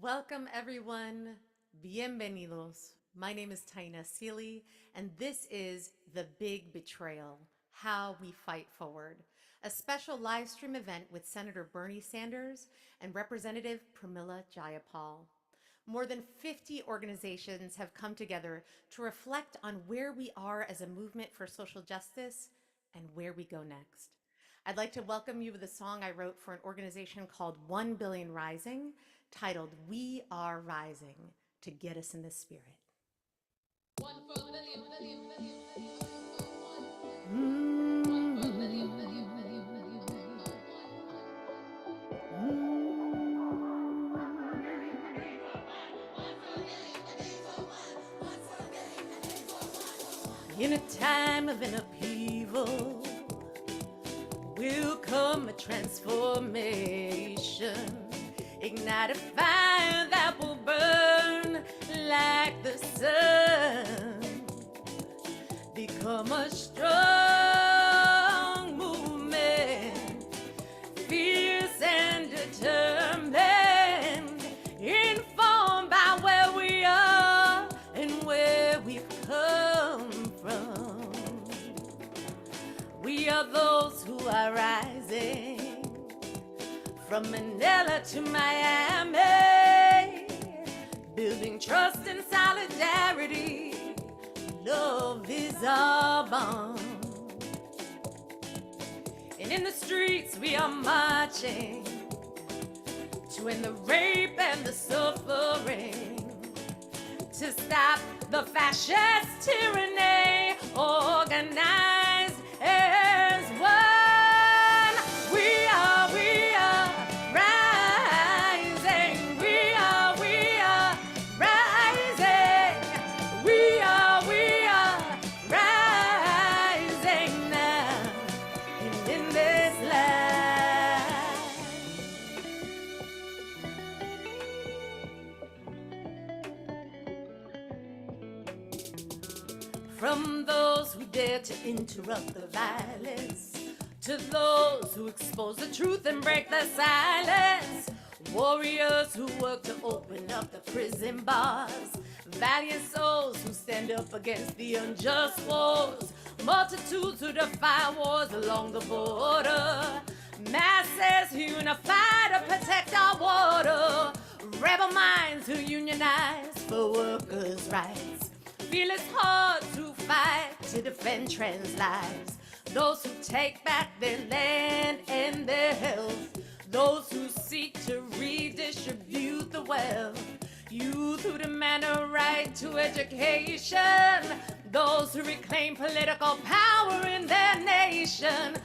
Welcome, everyone. Bienvenidos. My name is Taina Seeley, and this is The Big Betrayal, How We Fight Forward, a special live stream event with Senator Bernie Sanders and Representative Pramila Jayapal. More than 50 organizations have come together to reflect on where we are as a movement for social justice and where we go next. I'd like to welcome you with a song I wrote for an organization called 1 Billion Rising, titled We Are Rising, to get us in the spirit. One for a billion, billion, billion, billion. One for a billion, billion, billion, billion. In a time of an upheaval will come a transformation. Ignite a fire that will burn like the sun. Become a strong movement, fierce and determined, informed by where we are and where we've come from. We are those who are rising. From Manila to Miami, building trust and solidarity, love is our bond. And in the streets we are marching to end the rape and the suffering, to stop the fascist tyranny, organized as one. From those who dare to interrupt the violence, to those who expose the truth and break the silence, warriors who work to open up the prison bars, valiant souls who stand up against the unjust wars, multitudes who defy wars along the border, masses who unify to protect our water, rebel minds who unionize for workers' rights, fearless hearts who fight to defend trans lives, those who take back their land and their health, those who seek to redistribute the wealth, youth who demand a right to education, those who reclaim political power in their nation.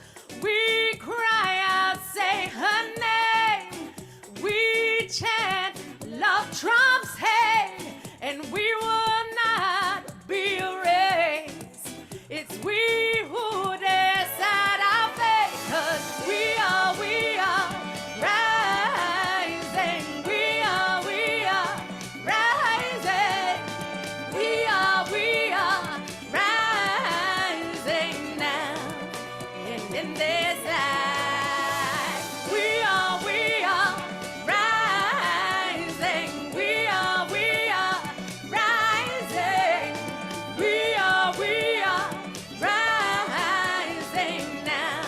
We cry out, say her name. We chant, love Trump's hate, and we will not be erased. It's we who decide our fate, 'cause we are rising. We are rising. We are rising now. And in this life, we are rising. We are rising. We are rising now.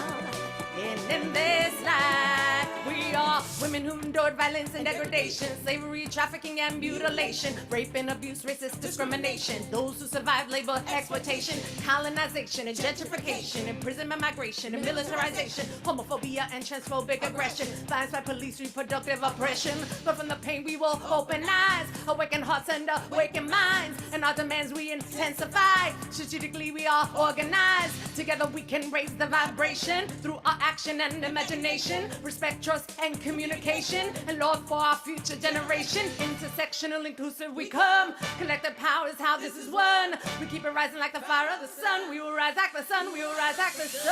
And in this life, we are women who endured violence and degradation, slavery, trafficking, and mutilation, rape and abuse, racist discrimination, those who survived labor exploitation, colonization and gentrification, imprisonment, migration and militarization, homophobia and transphobic aggression, violence by police, reproductive oppression. But from the pain we will open eyes, awaken hearts and awaken minds, and our demands we intensify. Strategically we are organized. Together we can raise the vibration through our action and imagination, respect, trust, and communication, and Lord, for our future generation. Intersectional, inclusive we come. Collective power is how this is won. We keep it rising like the fire of the sun. We will rise like the sun. We will rise like the sun.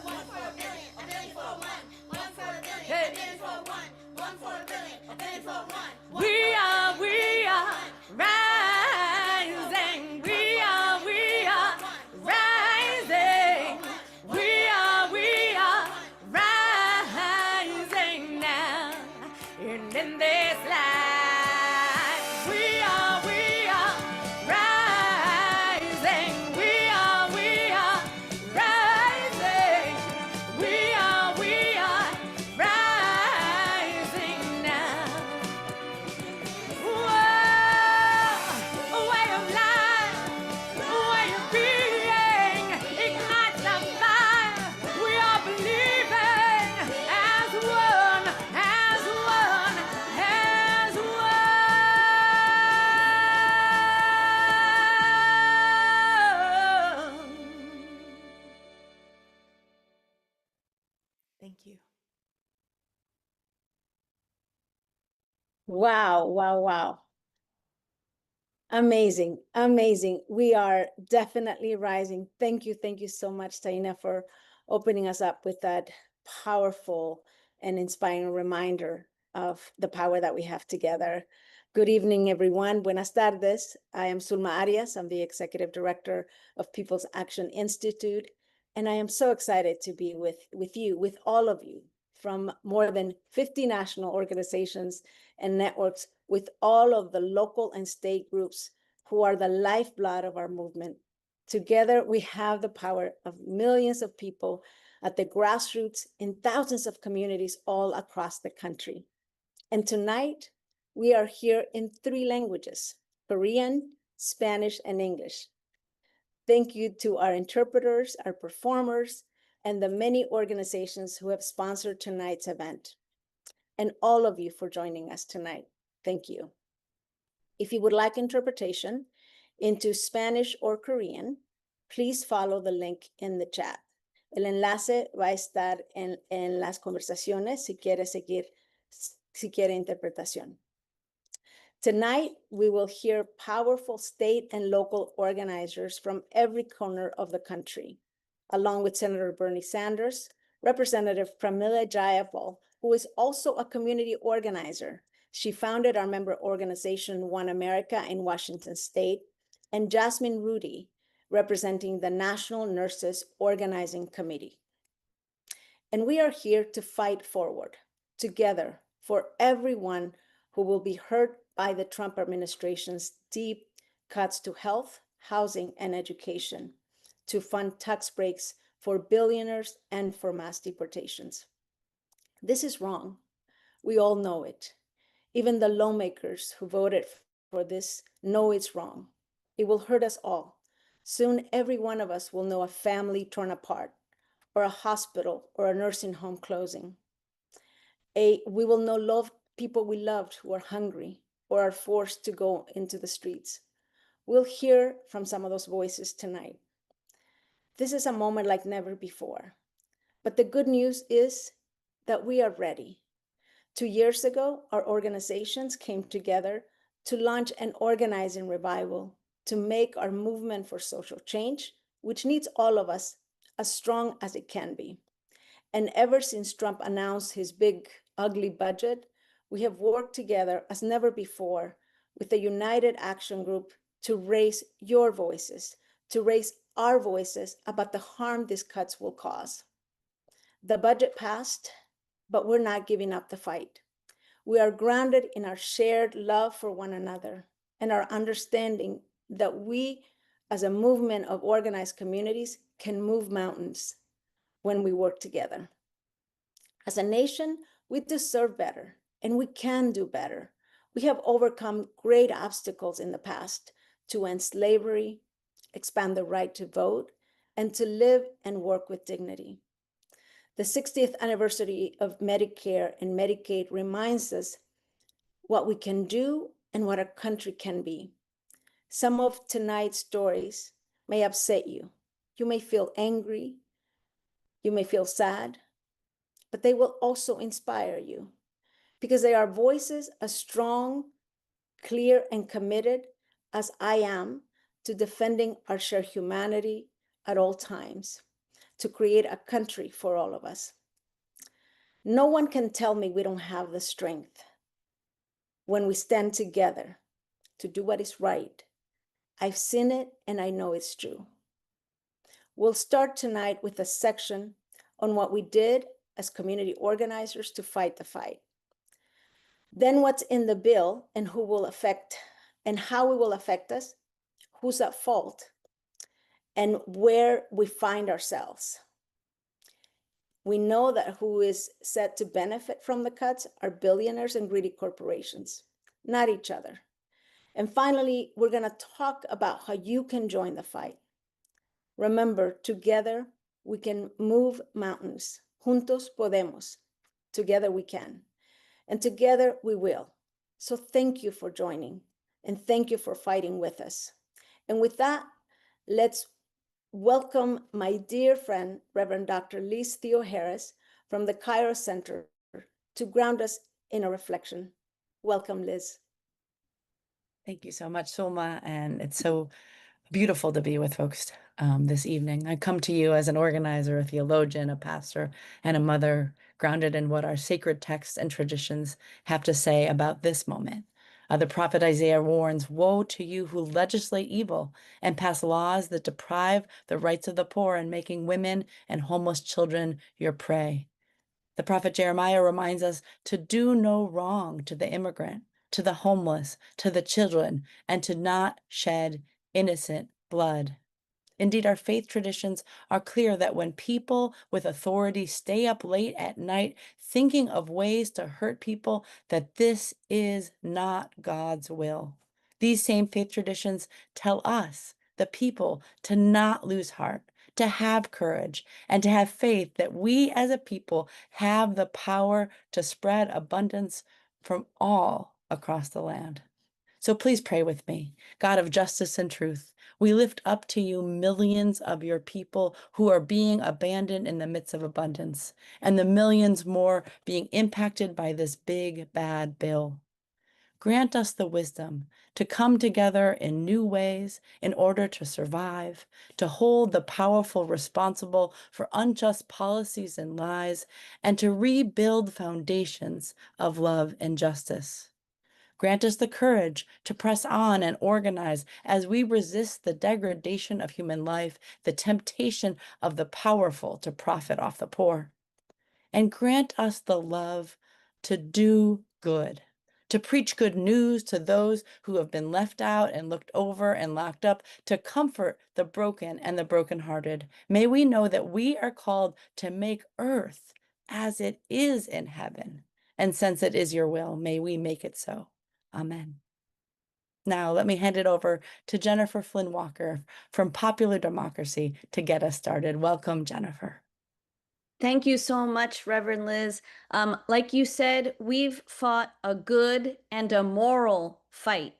One for a billion, a billion for one. One for a billion, a billion for one. One for a billion, a billion for one. We are rising. We are rising. We are rising now. In Thank you. Wow, wow, wow. Amazing, amazing. We are definitely rising. Thank you so much, Taina, for opening us up with that powerful and inspiring reminder of the power that we have together. Good evening, everyone. Buenas tardes. I am Sulma Arias. I'm the Executive Director of People's Action Institute, and I am so excited to be with you, with all of you, from more than 50 national organizations and networks, with all of the local and state groups who are the lifeblood of our movement. Together, we have the power of millions of people at the grassroots in thousands of communities all across the country. And tonight, we are here in 3 languages: Korean, Spanish, and English. Thank you to our interpreters, our performers, and the many organizations who have sponsored tonight's event, and all of you for joining us tonight. Thank you. If you would like interpretation into Spanish or Korean, please follow the link in the chat. El enlace va a estar en las conversaciones si quiere interpretación. Tonight, we will hear powerful state and local organizers from every corner of the country, along with Senator Bernie Sanders, Representative Pramila Jayapal, who is also a community organizer. She founded our member organization, One America in Washington State, and Jasmine Rudy, representing the National Nurses Organizing Committee. And we are here to fight forward together for everyone who will be hurt by the Trump administration's deep cuts to health, housing, and education, to fund tax breaks for billionaires and for mass deportations. This is wrong. We all know it. Even the lawmakers who voted for this know it's wrong. It will hurt us all. Soon, every one of us will know a family torn apart, or a hospital or a nursing home closing. We will know people we loved who are hungry or are forced to go into the streets. We'll hear from some of those voices tonight. This is a moment like never before. But the good news is that we are ready. 2 years ago, our organizations came together to launch an organizing revival to make our movement for social change, which needs all of us, as strong as it can be. And ever since Trump announced his big, ugly budget, we have worked together as never before with a united action group to raise your voices, to raise our voices about the harm these cuts will cause. The budget passed, but we're not giving up the fight. We are grounded in our shared love for one another and our understanding that we, as a movement of organized communities, can move mountains when we work together. As a nation, we deserve better, and we can do better. We have overcome great obstacles in the past to end slavery, expand the right to vote, and to live and work with dignity. The 60th anniversary of Medicare and Medicaid reminds us what we can do and what our country can be. Some of tonight's stories may upset you. You may feel angry. You may feel sad, but they will also inspire you because they are voices as strong, clear, and committed as I am to defending our shared humanity at all times, to create a country for all of us. No one can tell me we don't have the strength when we stand together to do what is right. I've seen it and I know it's true. We'll start tonight with a section on what we did as community organizers to fight the fight. Then what's in the bill and who will affect and how it will affect us, who's at fault, and where we find ourselves. We know that who is set to benefit from the cuts are billionaires and greedy corporations, not each other. And finally, we're going to talk about how you can join the fight. Remember, together we can move mountains. Juntos podemos. Together we can. And together we will. So thank you for joining, and thank you for fighting with us. And with that, let's welcome my dear friend, Reverend Dr. Liz Theo Harris from the Kairos Center to ground us in a reflection. Welcome, Liz. Thank you so much, Sulma, and it's so beautiful to be with folks this evening. I come to you as an organizer, a theologian, a pastor, and a mother, grounded in what our sacred texts and traditions have to say about this moment. The prophet Isaiah warns, "Woe to you who legislate evil and pass laws that deprive the rights of the poor and making women and homeless children your prey." The prophet Jeremiah reminds us to do no wrong to the immigrant, to the homeless, to the children, and to not shed innocent blood. Indeed, our faith traditions are clear that when people with authority stay up late at night thinking of ways to hurt people, that this is not God's will. These same faith traditions tell us, the people, to not lose heart, to have courage, and to have faith that we as a people have the power to spread abundance from all across the land. So please pray with me. God of justice and truth, we lift up to you millions of your people who are being abandoned in the midst of abundance, and the millions more being impacted by this big, bad bill. Grant us the wisdom to come together in new ways in order to survive, to hold the powerful responsible for unjust policies and lies, and to rebuild foundations of love and justice. Grant us the courage to press on and organize as we resist the degradation of human life, the temptation of the powerful to profit off the poor. And grant us the love to do good, to preach good news to those who have been left out and looked over and locked up, to comfort the broken and the brokenhearted. May we know that we are called to make earth as it is in heaven. And since it is your will, may we make it so. Amen. Now, let me hand it over to Jennifer Flynn Walker from Popular Democracy to get us started. Welcome, Jennifer. Thank you so much, Reverend Liz. Like you said, we've fought a good and a moral fight.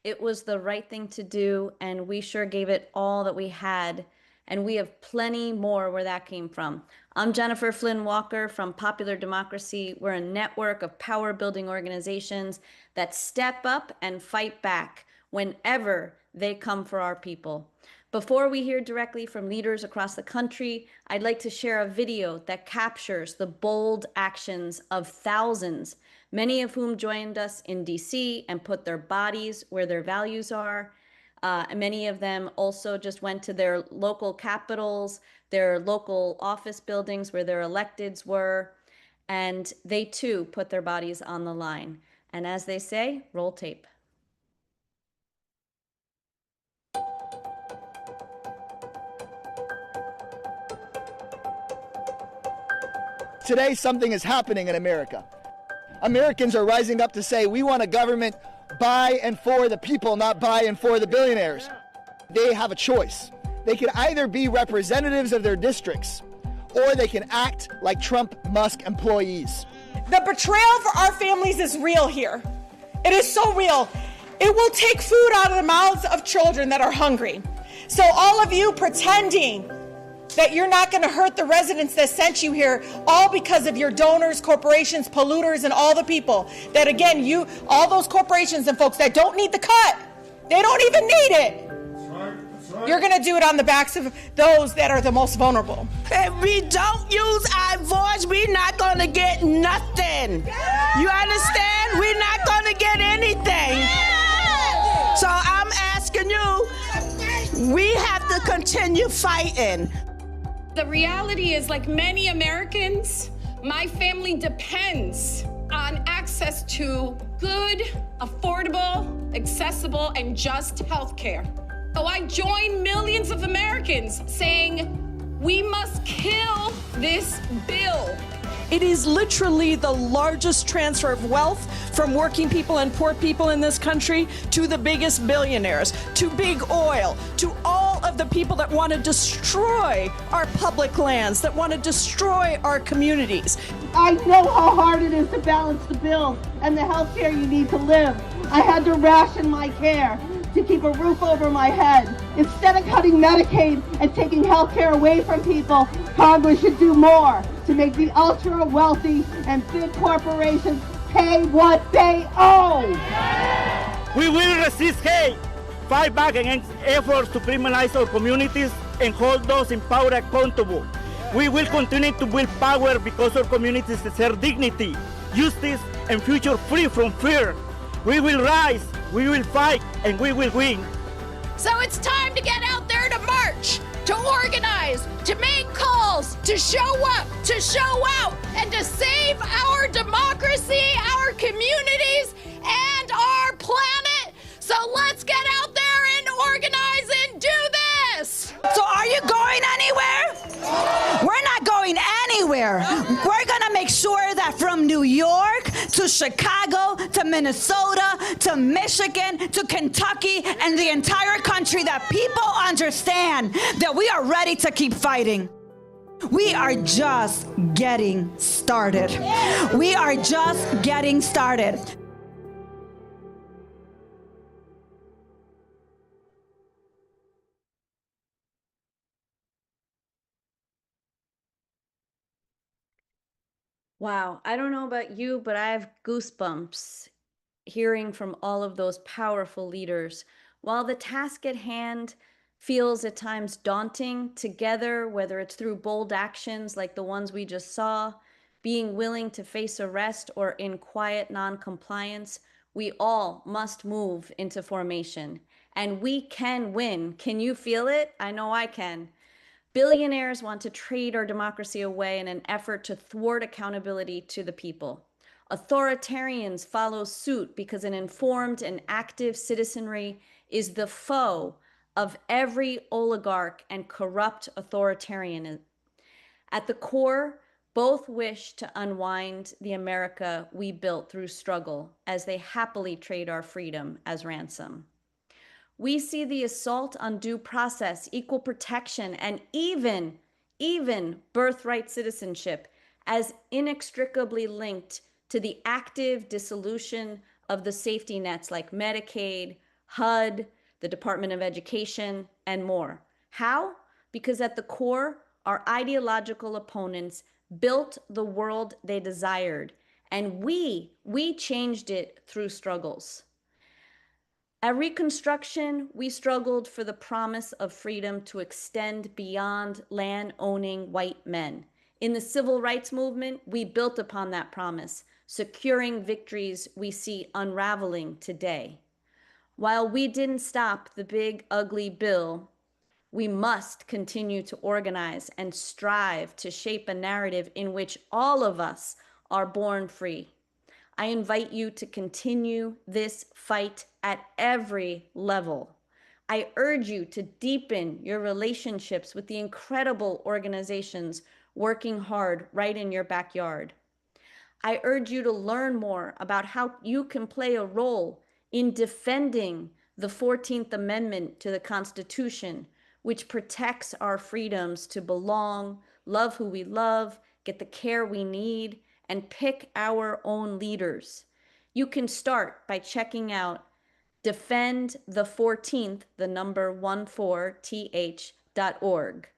It was the right thing to do, and we sure gave it all that we had. And we have plenty more where that came from. I'm Jennifer Flynn Walker from Popular Democracy. We're a network of power-building organizations that step up and fight back whenever they come for our people. Before we hear directly from leaders across the country, I'd like to share a video that captures the bold actions of thousands, many of whom joined us in DC and put their bodies where their values are. Many of them also just went to their local capitals, their local office buildings where their electeds were, and they too put their bodies on the line. And as they say, roll tape. Today, something is happening in America. Americans are rising up to say, we want a government by and for the people, not by and for the billionaires. They have a choice. They can either be representatives of their districts, or they can act like Trump Musk employees. The betrayal for our families is real here. It is so real. It will take food out of the mouths of children that are hungry. So all of you pretending that you're not going to hurt the residents that sent you here, all because of your donors, corporations, polluters, and all the people that, again, all those corporations and folks that don't need the cut, they don't even need it. That's right. You're going to do it on the backs of those that are the most vulnerable. If we don't use our voice, we're not going to get nothing. You understand? We're not going to get anything. So I'm asking you, we have to continue fighting. The reality is, like many Americans, my family depends on access to good, affordable, accessible, and just health care. So I join millions of Americans saying, we must kill this bill. It is literally the largest transfer of wealth from working people and poor people in this country to the biggest billionaires, to big oil, to all of the people that want to destroy our public lands, that want to destroy our communities. I know how hard it is to balance the bills and the health care you need to live. I had to ration my care to keep a roof over my head. Instead of cutting Medicaid and taking health care away from people, Congress should do more to make the ultra wealthy and big corporations pay what they owe. We will resist hate, fight back against efforts to criminalize our communities, and hold those in power accountable. We will continue to build power because our communities deserve dignity, justice, and future free from fear. We will rise, we will fight, and we will win. So it's time to get out there to march, to organize, to make calls, to show up, to show out, and to save our democracy, our communities, and our planet. So let's get out there and organize and do this. So are you going anywhere? We're not going anywhere. We're going to make sure that from New York to Chicago to Minnesota to Michigan to Kentucky and the entire country, that people understand that we are ready to keep fighting. We are just getting started. We are just getting started. Wow, I don't know about you, but I have goosebumps hearing from all of those powerful leaders. While the task at hand feels at times daunting, together, whether it's through bold actions like the ones we just saw, being willing to face arrest, or in quiet non-compliance, we all must move into formation. And we can win. Can you feel it? I know I can. Billionaires want to trade our democracy away in an effort to thwart accountability to the people. Authoritarians follow suit because an informed and active citizenry is the foe of every oligarch and corrupt authoritarian. At the core, both wish to unwind the America we built through struggle as they happily trade our freedom as ransom. We see the assault on due process, equal protection, and even birthright citizenship as inextricably linked to the active dissolution of the safety nets like Medicaid, HUD, the Department of Education, and more. How? Because at the core, our ideological opponents built the world they desired, and we changed it through struggles. At Reconstruction, we struggled for the promise of freedom to extend beyond land-owning white men. In the civil rights movement, we built upon that promise, securing victories we see unraveling today. While we didn't stop the big, ugly bill, we must continue to organize and strive to shape a narrative in which all of us are born free. I invite you to continue this fight at every level. I urge you to deepen your relationships with the incredible organizations working hard right in your backyard. I urge you to learn more about how you can play a role in defending the 14th Amendment to the Constitution, which protects our freedoms to belong, love who we love, get the care we need, and pick our own leaders. You can start by checking out defendthe14th, the number 14th.org.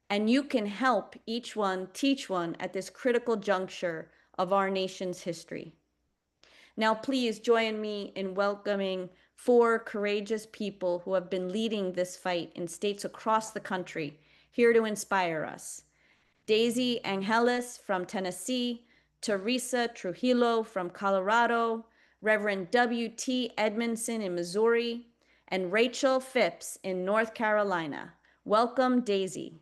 And you can help each one teach one at this critical juncture of our nation's history. Now, please join me in welcoming 4 courageous people who have been leading this fight in states across the country, here to inspire us. Daisy Angeles from Tennessee, Teresa Trujillo from Colorado, Reverend W.T. Edmondson in Missouri, and Rachel Phipps in North Carolina. Welcome, Daisy.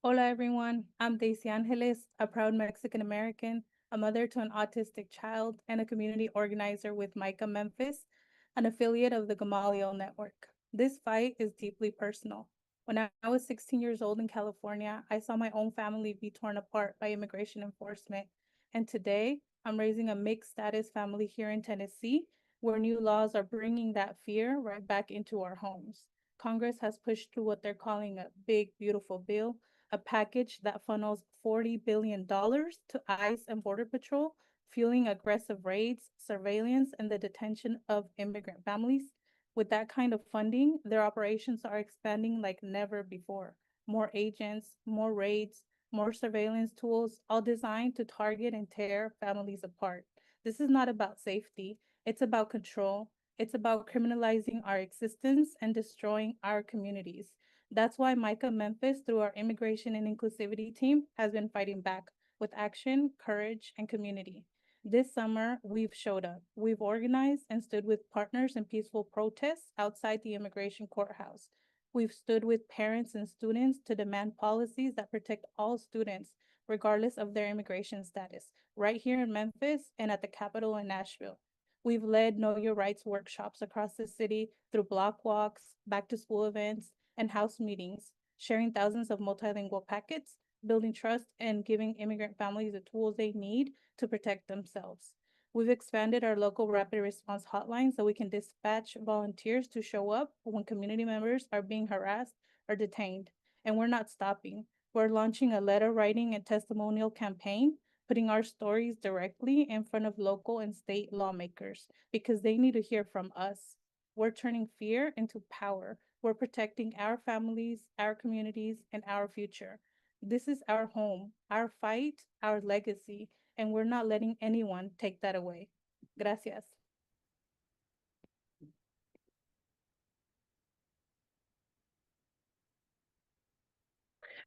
Hola, everyone. I'm Daisy Angeles, a proud Mexican-American, a mother to an autistic child, and a community organizer with Micah Memphis, an affiliate of the Gamaliel Network. This fight is deeply personal. When I was 16 years old in California, I saw my own family be torn apart by immigration enforcement. And today, I'm raising a mixed status family here in Tennessee, where new laws are bringing that fear right back into our homes. Congress has pushed through what they're calling a big, beautiful bill, a package that funnels $40 billion to ICE and Border Patrol, fueling aggressive raids, surveillance, and the detention of immigrant families. With that kind of funding, their operations are expanding like never before. more agents, more raids, more surveillance tools, all designed to target and tear families apart. This is not about safety. It's about control. It's about criminalizing our existence and destroying our communities. That's why Micah Memphis, through our immigration and inclusivity team, has been fighting back with action, courage, and community. This summer, we've showed up. We've organized and stood with partners in peaceful protests outside the immigration courthouse. We've stood with parents and students to demand policies that protect all students, regardless of their immigration status, right here in Memphis and at the Capitol in Nashville. We've led Know Your Rights workshops across the city through block walks, back to school events, and house meetings, sharing thousands of multilingual packets, building trust, and giving immigrant families the tools they need to protect themselves. We've expanded our local rapid response hotline so we can dispatch volunteers to show up when community members are being harassed or detained. And we're not stopping. We're launching a letter writing and testimonial campaign, putting our stories directly in front of local and state lawmakers because they need to hear from us. We're turning fear into power. We're protecting our families, our communities, and our future. This is our home, our fight, our legacy, and we're not letting anyone take that away. Gracias.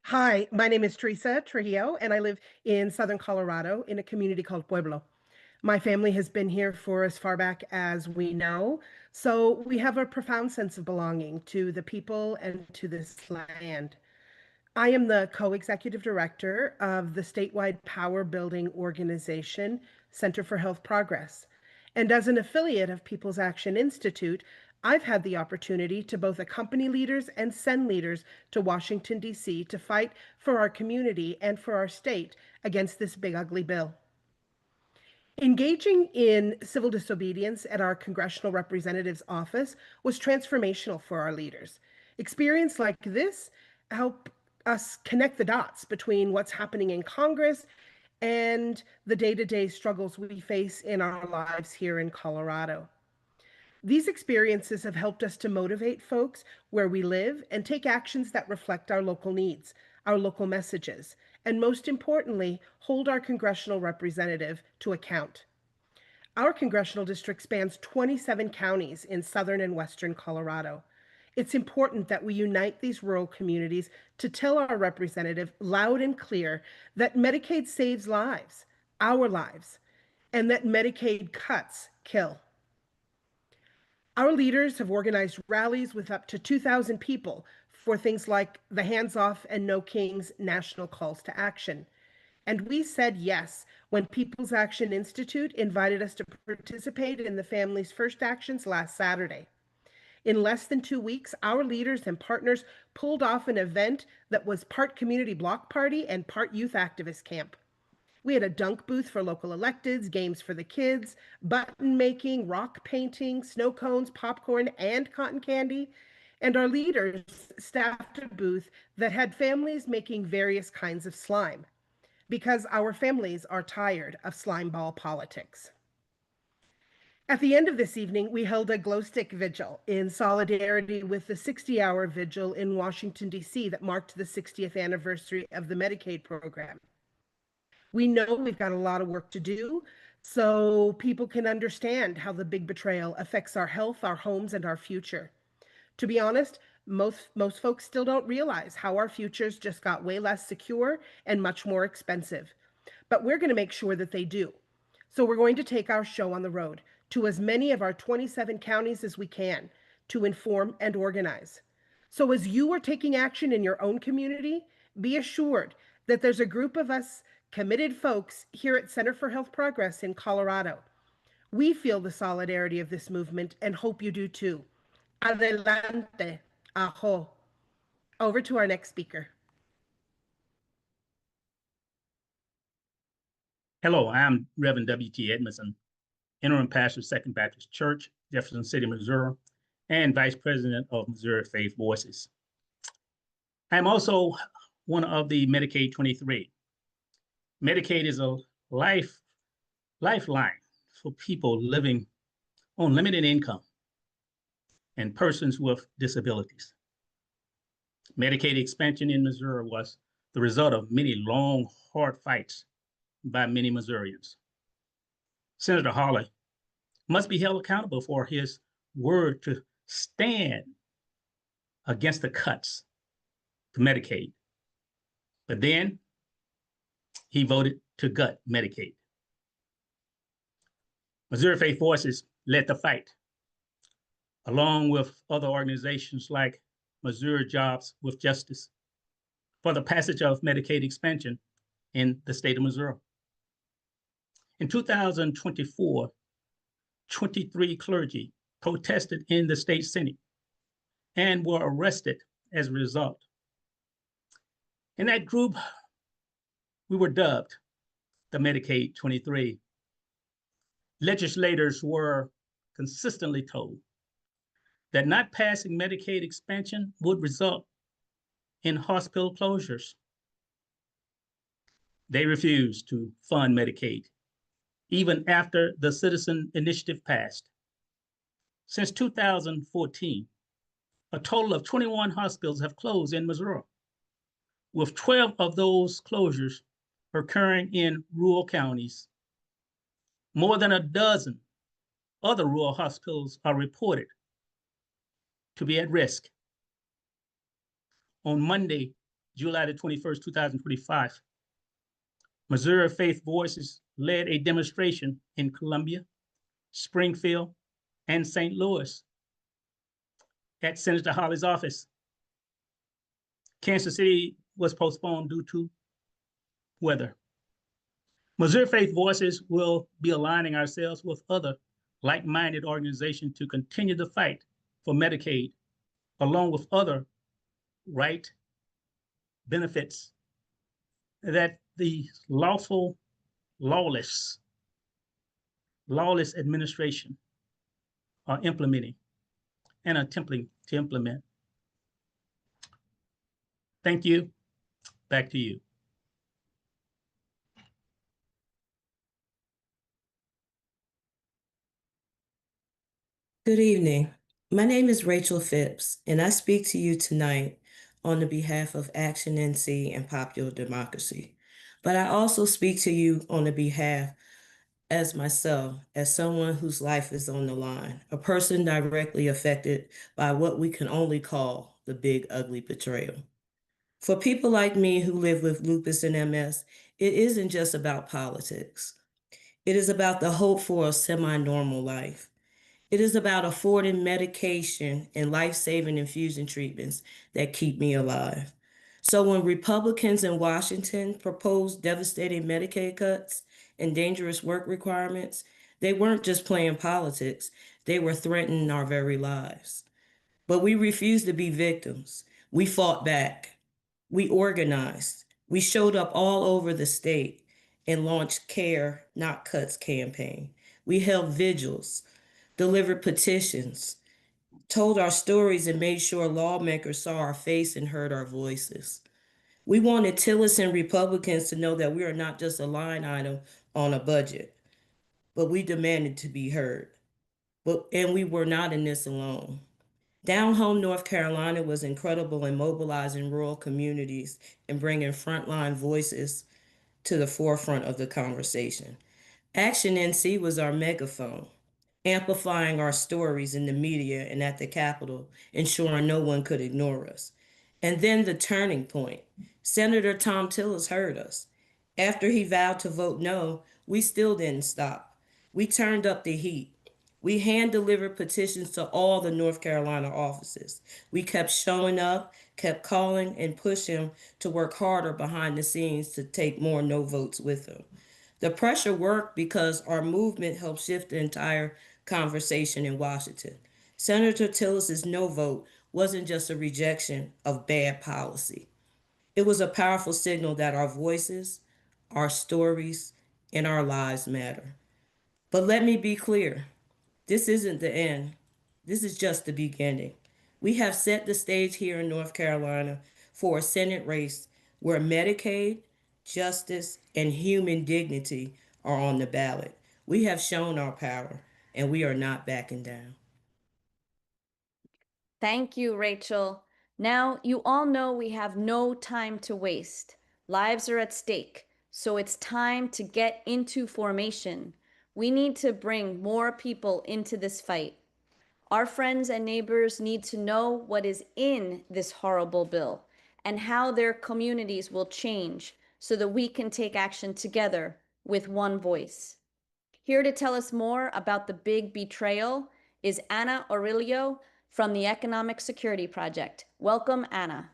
Hi, my name is Teresa Trujillo, and I live in Southern Colorado in a community called Pueblo. My family has been here for as far back as we know, so we have a profound sense of belonging to the people and to this land. I am the co-executive director of the statewide power building organization, Center for Health Progress. And as an affiliate of People's Action Institute, I've had the opportunity to both accompany leaders and send leaders to Washington, D.C. to fight for our community and for our state against this big, ugly bill. Engaging in civil disobedience at our congressional representative's office was transformational for our leaders. Experience like this help us connect the dots between what's happening in Congress and the day-to-day struggles we face in our lives here in Colorado. These experiences have helped us to motivate folks where we live and take actions that reflect our local needs, our local messages, and most importantly, hold our congressional representative to account. Our congressional district spans 27 counties in southern and western Colorado. It's important that we unite these rural communities to tell our representative loud and clear that Medicaid saves lives, our lives, and that Medicaid cuts kill. Our leaders have organized rallies with up to 2,000 people for things like the Hands Off and No Kings national calls to action. And we said yes when People's Action Institute invited us to participate in the Family's First Actions last Saturday. In less than 2 weeks, our leaders and partners pulled off an event that was part community block party and part youth activist camp. We had a dunk booth for local electeds, games for the kids, button making, rock painting, snow cones, popcorn, and cotton candy. And our leaders staffed a booth that had families making various kinds of slime, because our families are tired of slime ball politics. At the end of this evening, we held a glow stick vigil in solidarity with the 60-hour vigil in Washington, D.C. that marked the 60th anniversary of the Medicaid program. We know we've got a lot of work to do so people can understand how the big betrayal affects our health, our homes, and our future. To be honest, most folks still don't realize how our futures just got way less secure and much more expensive. But we're going to make sure that they do. So we're going to take our show on the road to as many of our 27 counties as we can to inform and organize. So as you are taking action in your own community, be assured that there's a group of us committed folks here at Center for Health Progress in Colorado. We feel the solidarity of this movement and hope you do too. Adelante, ajo. Over to our next speaker. Hello, I am Reverend W.T. Edmondson, Interim Pastor, Second Baptist Church, Jefferson City, Missouri, and Vice President of Missouri Faith Voices. I'm also one of the Medicaid 23. Medicaid is a lifeline for people living on limited income and persons with disabilities. Medicaid expansion in Missouri was the result of many long, hard fights by many Missourians. Senator Hawley must be held accountable for his word to stand against the cuts to Medicaid. But then he voted to gut Medicaid. Missouri Faith Voices led the fight, along with other organizations like Missouri Jobs with Justice, for the passage of Medicaid expansion in the state of Missouri. In 2024, 23 clergy protested in the state Senate and were arrested as a result. In that group, we were dubbed the Medicaid 23. Legislators were consistently told that not passing Medicaid expansion would result in hospital closures. They refused to fund Medicaid, even after the citizen initiative passed. Since 2014, a total of 21 hospitals have closed in Missouri, with 12 of those closures occurring in rural counties. More than a dozen other rural hospitals are reported to be at risk. On Monday, July the 21st, 2025, Missouri Faith Voices led a demonstration in Columbia, Springfield, and St. Louis at Senator Hawley's office. Kansas City was postponed due to weather. Missouri Faith Voices will be aligning ourselves with other like-minded organizations to continue the fight for Medicaid, along with other right benefits that the lawless administration are implementing and attempting to implement. Thank you. Back to you. Good evening. My name is Rachel Phipps, and I speak to you tonight on the behalf of Action NC and Popular Democracy. But I also speak to you on the behalf as myself, as someone whose life is on the line, a person directly affected by what we can only call the big, ugly betrayal. For people like me who live with lupus and MS, it isn't just about politics. It is about the hope for a semi-normal life. It is about affording medication and life-saving infusion treatments that keep me alive. So when Republicans in Washington proposed devastating Medicaid cuts and dangerous work requirements, they weren't just playing politics, they were threatening our very lives. But we refused to be victims. We fought back. We organized. We showed up all over the state and launched Care, Not Cuts campaign. We held vigils, delivered petitions, told our stories, and made sure lawmakers saw our face and heard our voices. We wanted Tillerson Republicans to know that we are not just a line item on a budget, but we demanded to be heard. And we were not in this alone. Down home, North Carolina was incredible in mobilizing rural communities and bringing frontline voices to the forefront of the conversation. Action NC was our megaphone, amplifying our stories in the media and at the Capitol, ensuring no one could ignore us. And then the turning point. Senator Tom Tillis heard us. After he vowed to vote no, we still didn't stop. We turned up the heat. We hand-delivered petitions to all the North Carolina offices. We kept showing up, kept calling, and pushed him to work harder behind the scenes to take more no votes with him. The pressure worked because our movement helped shift the entire conversation in Washington. Senator Tillis's no vote wasn't just a rejection of bad policy. It was a powerful signal that our voices, our stories, and our lives matter. But let me be clear. This isn't the end. This is just the beginning. We have set the stage here in North Carolina for a Senate race where Medicaid, justice, and human dignity are on the ballot. We have shown our power, and we are not backing down. Thank you, Rachel. Now, you all know we have no time to waste. Lives are at stake, so it's time to get into formation. We need to bring more people into this fight. Our friends and neighbors need to know what is in this horrible bill and how their communities will change so that we can take action together with one voice. Here to tell us more about the big betrayal is Anna Aurelio from the Economic Security Project. Welcome, Anna.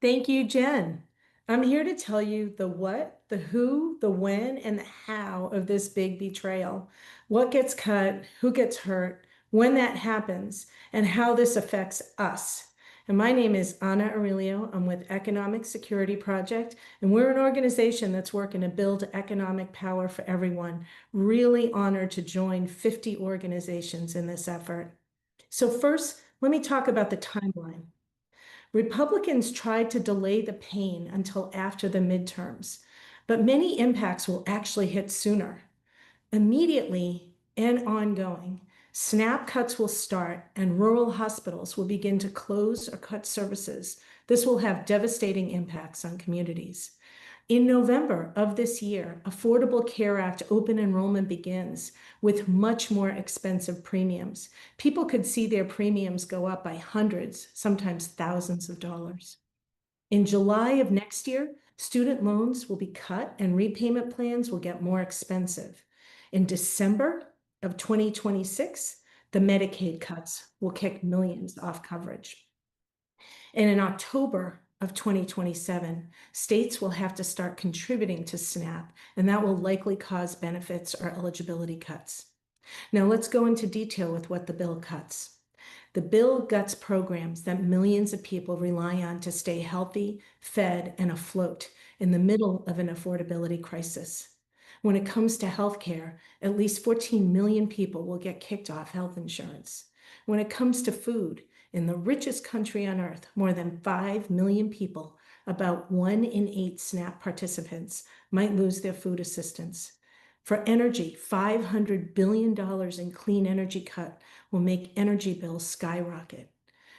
Thank you, Jen. I'm here to tell you the what, the who, the when, and the how of this big betrayal. What gets cut, who gets hurt, when that happens, and how this affects us. And my name is Anna Aurelio. I'm with Economic Security Project, and we're an organization that's working to build economic power for everyone. Really honored to join 50 organizations in this effort. So first, let me talk about the timeline. Republicans tried to delay the pain until after the midterms, but many impacts will actually hit sooner. Immediately and ongoing, SNAP cuts will start and rural hospitals will begin to close or cut services. This will have devastating impacts on communities. In November of this year, Affordable Care Act open enrollment begins with much more expensive premiums. People could see their premiums go up by hundreds, sometimes thousands of dollars. In July of next year, student loans will be cut and repayment plans will get more expensive. In December of 2026, the Medicaid cuts will kick millions off coverage. And in October of 2027, states will have to start contributing to SNAP, and that will likely cause benefits or eligibility cuts. Now let's go into detail with what the bill cuts. The bill guts programs that millions of people rely on to stay healthy, fed, and afloat in the middle of an affordability crisis. When it comes to healthcare, at least 14 million people will get kicked off health insurance. When it comes to food, in the richest country on earth, more than 5 million people, about 1 in 8 SNAP participants, might lose their food assistance. For energy, $500 billion in clean energy cut will make energy bills skyrocket.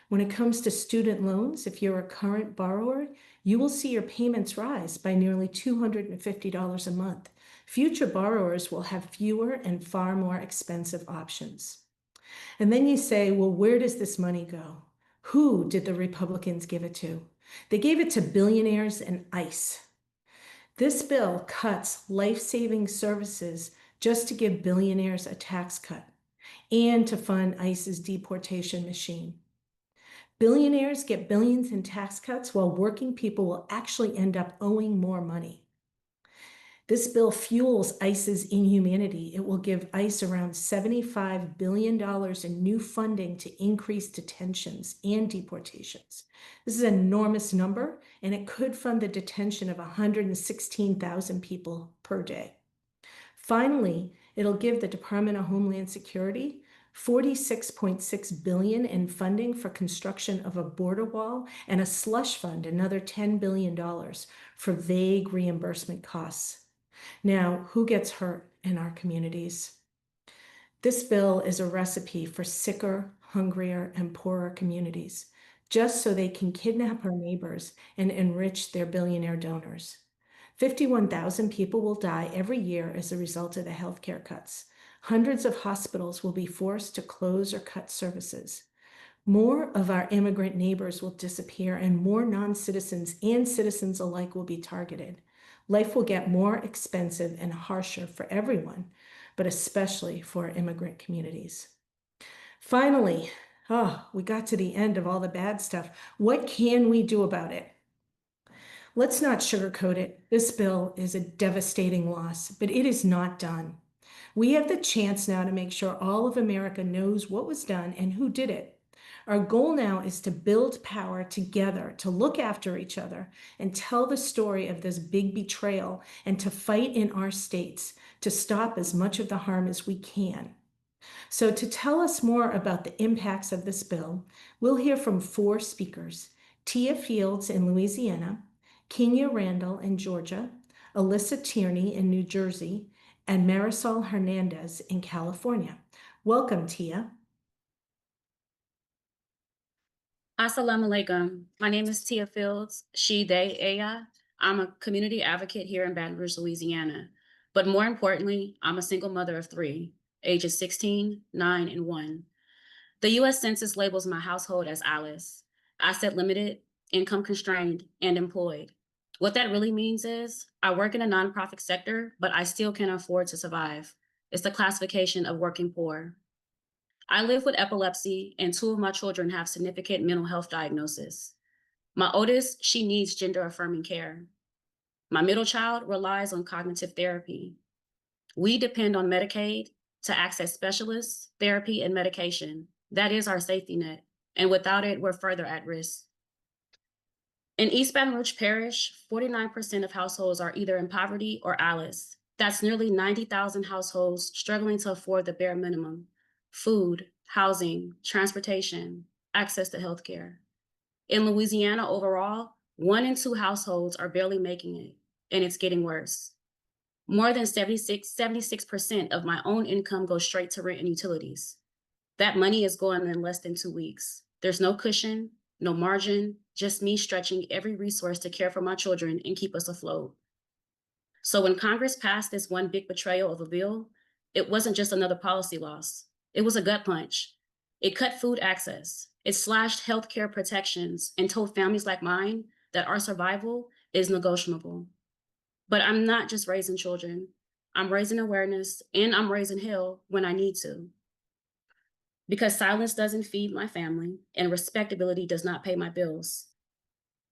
When it comes to student loans, if you're a current borrower, you will see your payments rise by nearly $250 a month. Future borrowers will have fewer and far more expensive options. And then you say, well, where does this money go? Who did the Republicans give it to? They gave it to billionaires and ICE. This bill cuts life-saving services just to give billionaires a tax cut and to fund ICE's deportation machine. Billionaires get billions in tax cuts while working people will actually end up owing more money. This bill fuels ICE's inhumanity. It will give ICE around $75 billion in new funding to increase detentions and deportations. This is an enormous number, and it could fund the detention of 116,000 people per day. Finally, it'll give the Department of Homeland Security $46.6 billion in funding for construction of a border wall and a slush fund, another $10 billion for vague reimbursement costs. Now, who gets hurt in our communities? This bill is a recipe for sicker, hungrier, and poorer communities, just so they can kidnap our neighbors and enrich their billionaire donors. 51,000 people will die every year as a result of the healthcare cuts. Hundreds of hospitals will be forced to close or cut services. More of our immigrant neighbors will disappear, and more non-citizens and citizens alike will be targeted. Life will get more expensive and harsher for everyone, but especially for immigrant communities. Finally, we got to the end of all the bad stuff. What can we do about it? Let's not sugarcoat it. This bill is a devastating loss, but it is not done. We have the chance now to make sure all of America knows what was done and who did it. Our goal now is to build power together, to look after each other and tell the story of this big betrayal and to fight in our states to stop as much of the harm as we can. So to tell us more about the impacts of this bill, we'll hear from 4 speakers: Tia Fields in Louisiana, Kenya Randall in Georgia, Alyssa Tierney in New Jersey, and Marisol Hernandez in California. Welcome, Tia. Assalamu alaikum. My name is Tia Fields, she, they, Aya. I'm a community advocate here in Baton Rouge, Louisiana. But more importantly, I'm a single mother of 3, ages 16, 9, and 1. The US Census labels my household as ALICE, asset limited, income constrained, and employed. What that really means is I work in a nonprofit sector, but I still can't afford to survive. It's the classification of working poor. I live with epilepsy, and 2 of my children have significant mental health diagnosis. My oldest, she needs gender-affirming care. My middle child relies on cognitive therapy. We depend on Medicaid to access specialists, therapy, and medication. That is our safety net, and without it, we're further at risk. In East Baton Rouge Parish, 49% of households are either in poverty or ALICE. That's nearly 90,000 households struggling to afford the bare minimum: food, housing, transportation, access to healthcare. In Louisiana overall, 1 in 2 households are barely making it, and it's getting worse. More than 76% of my own income goes straight to rent and utilities. That money is gone in less than 2 weeks. There's no cushion, no margin, just me stretching every resource to care for my children and keep us afloat. So when Congress passed this one big betrayal of a bill, it wasn't just another policy loss. It was a gut punch. It cut food access. It slashed healthcare protections and told families like mine that our survival is negotiable. But I'm not just raising children. I'm raising awareness, and I'm raising hell when I need to. Because silence doesn't feed my family, and respectability does not pay my bills.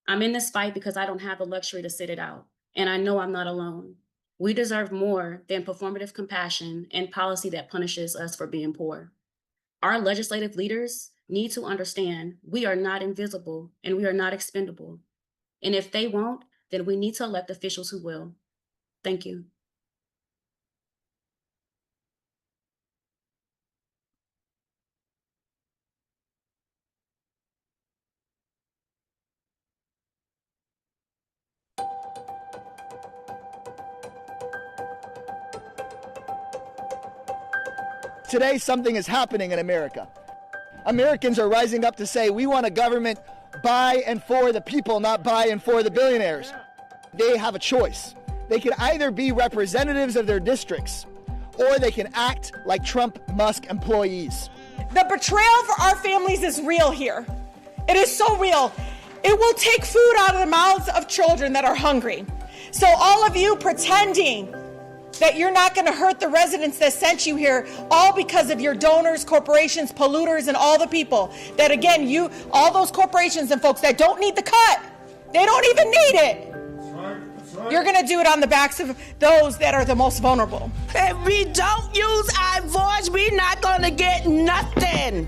I'm in this fight because I don't have the luxury to sit it out, and I know I'm not alone. We deserve more than performative compassion and policy that punishes us for being poor. Our legislative leaders need to understand we are not invisible and we are not expendable. And if they won't, then we need to elect officials who will. Thank you. Today, something is happening in America. Americans are rising up to say we want a government by and for the people, not by and for the billionaires. They have a choice. They can either be representatives of their districts, or they can act like Trump-Musk employees. The betrayal for our families is real here. It is so real. It will take food out of the mouths of children that are hungry. So all of you pretending that you're not going to hurt the residents that sent you here, all because of your donors, corporations, polluters, and all the people that, again, all those corporations and folks that don't need the cut, they don't even need it. That's right. You're going to do it on the backs of those that are the most vulnerable. If we don't use our voice, we're not going to get nothing.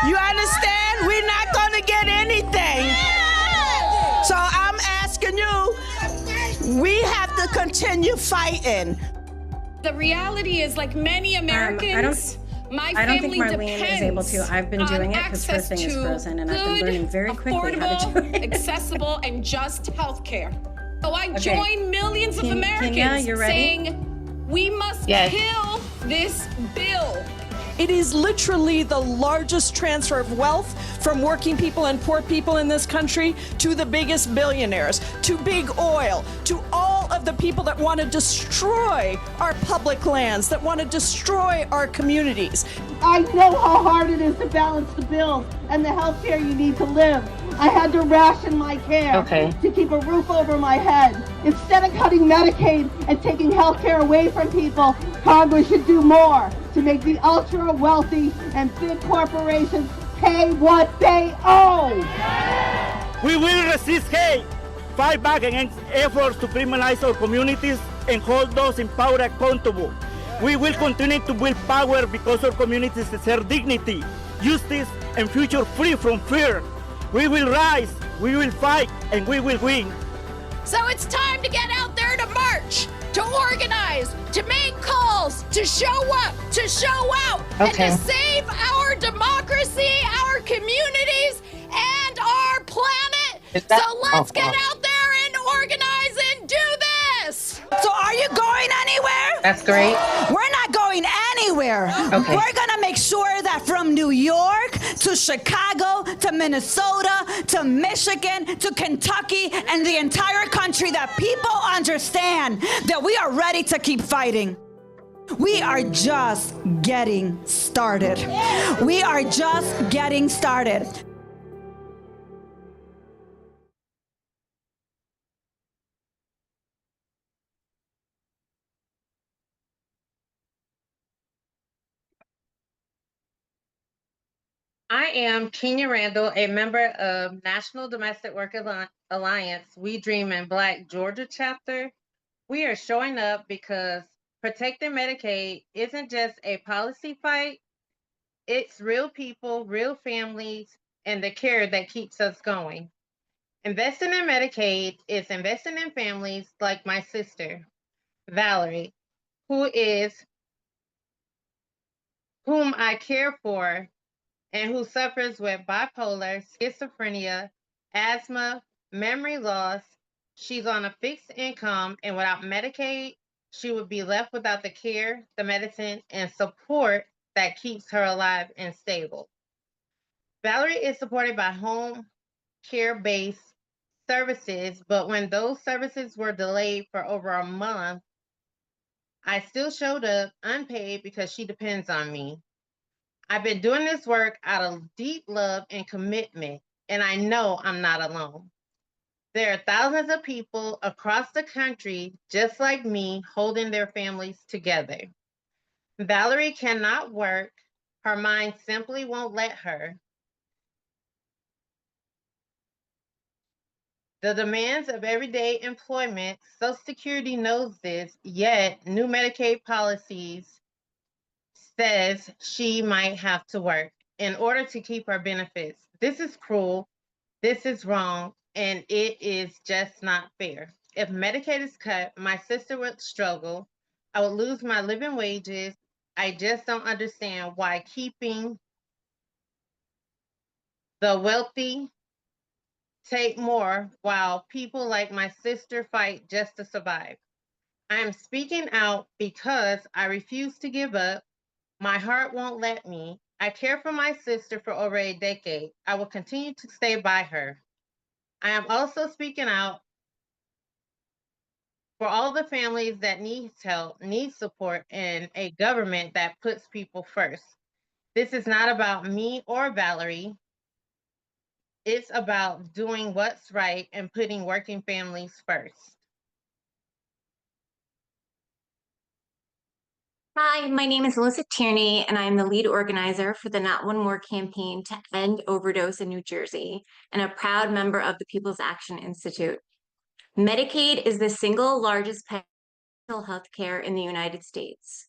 You understand? We're not going to get anything. So I'm asking you, we have to continue fighting. The reality is, like many Americans, my I don't think family Marlene is able to. I've been doing it because her thing is frozen, and I've been learning very quickly how to do it. Accessible, and just healthcare. So I join millions of Americans Kenya, you ready? saying we must kill this bill. It is literally the largest transfer of wealth from working people and poor people in this country to the biggest billionaires, to big oil, to all of the people that want to destroy our public lands, that want to destroy our communities. I know how hard it is to balance the bills and the health care you need to live. I had to ration my care to keep a roof over my head. Instead of cutting Medicaid and taking health care away from people, Congress should do more to make the ultra wealthy and big corporations pay what they owe. We will resist hate, fight back against efforts to criminalize our communities and hold those in power accountable. We will continue to build power because our communities deserve dignity, justice, and future free from fear. We will rise, we will fight, and we will win. So it's time to get out there to march, to organize, to make calls, to show up, to show out, and to save our democracy, our communities, and our planet. So let's get out there and organize and do this. So are you going anywhere? That's great. We're not going anywhere. Okay. We're going to make sure that from New York to Chicago, to Minnesota, to Michigan, to Kentucky, and the entire country, that people understand that we are ready to keep fighting. We are just getting started. We are just getting started. I am Kenya Randall, a member of National Domestic Work Alliance, We Dream in Black Georgia chapter. We are showing up because protecting Medicaid isn't just a policy fight, it's real people, real families, and the care that keeps us going. Investing in Medicaid is investing in families like my sister, Valerie, whom I care for, and who suffers with bipolar, schizophrenia, asthma, memory loss. She's on a fixed income, and without Medicaid, she would be left without the care, the medicine, and support that keeps her alive and stable. Valerie is supported by home care-based services, but when those services were delayed for over a month, I still showed up unpaid because she depends on me. I've been doing this work out of deep love and commitment, and I know I'm not alone. There are thousands of people across the country just like me holding their families together. Valerie cannot work. Her mind simply won't let her. The demands of everyday employment, Social Security knows this, yet new Medicaid policies says she might have to work in order to keep her benefits. This is cruel, this is wrong, and it is just not fair. If Medicaid is cut, my sister would struggle. I would lose my living wages. I just don't understand why keeping the wealthy take more while people like my sister fight just to survive. I am speaking out because I refuse to give up. My heart won't let me. I care for my sister for over a decade. I will continue to stay by her. I am also speaking out for all the families that need help, need support, and a government that puts people first. This is not about me or Valerie. It's about doing what's right and putting working families first. Hi, my name is Alyssa Tierney, and I'm the lead organizer for the Not One More campaign to end overdose in New Jersey, and a proud member of the People's Action Institute. Medicaid is the single largest mental health care in the United States.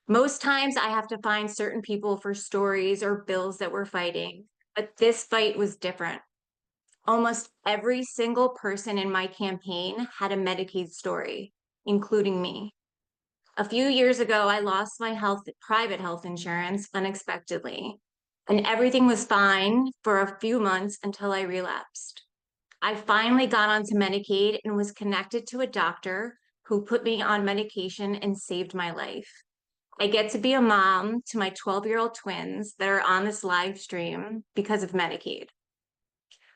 Most times I have to find certain people for stories or bills that we're fighting, but this fight was different. Almost every single person in my campaign had a Medicaid story, including me. A few years ago, I lost my private health insurance unexpectedly, and everything was fine for a few months until I relapsed. I finally got onto Medicaid and was connected to a doctor who put me on medication and saved my life. I get to be a mom to my 12-year-old twins that are on this live stream because of Medicaid.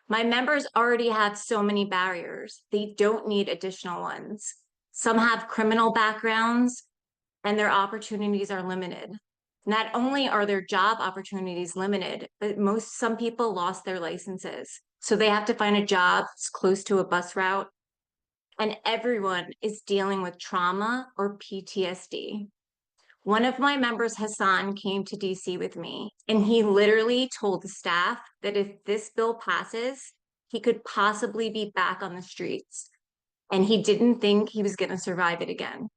My members already have so many barriers. They don't need additional ones. Some have criminal backgrounds, and their opportunities are limited. Not only are their job opportunities limited, but some people lost their licenses. So they have to find a job that's close to a bus route. And everyone is dealing with trauma or PTSD. One of my members, Hassan, came to DC with me, and he literally told the staff that if this bill passes, he could possibly be back on the streets. And he didn't think he was going to survive it again.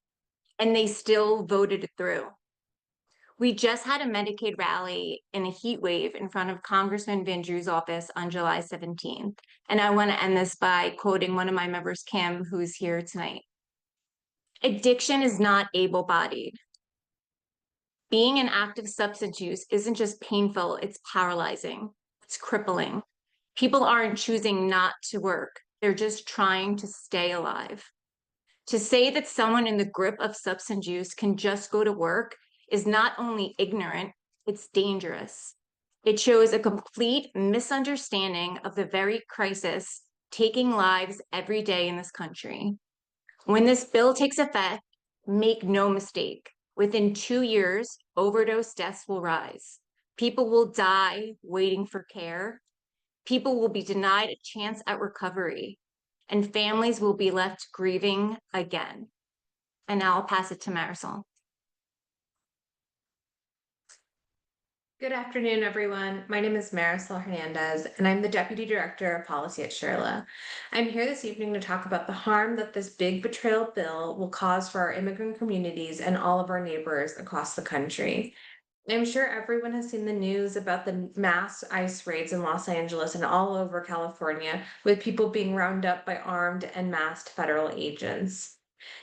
And they still voted it through. We just had a Medicaid rally in a heat wave in front of Congressman Van Drew's office on July 17th. And I want to end this by quoting one of my members, Kim, who's here tonight. Addiction is not able-bodied. Being in active substance use isn't just painful, it's paralyzing, it's crippling. People aren't choosing not to work, they're just trying to stay alive. To say that someone in the grip of substance use can just go to work is not only ignorant, it's dangerous. It shows a complete misunderstanding of the very crisis taking lives every day in this country. When this bill takes effect, make no mistake, within 2 years, overdose deaths will rise. People will die waiting for care. People will be denied a chance at recovery, and families will be left grieving again. And now I'll pass it to Marisol. Good afternoon, everyone. My name is Marisol Hernandez, and I'm the Deputy Director of Policy at SHRLA. I'm here this evening to talk about the harm that this big betrayal bill will cause for our immigrant communities and all of our neighbors across the country. I'm sure everyone has seen the news about the mass ICE raids in Los Angeles and all over California, with people being rounded up by armed and masked federal agents.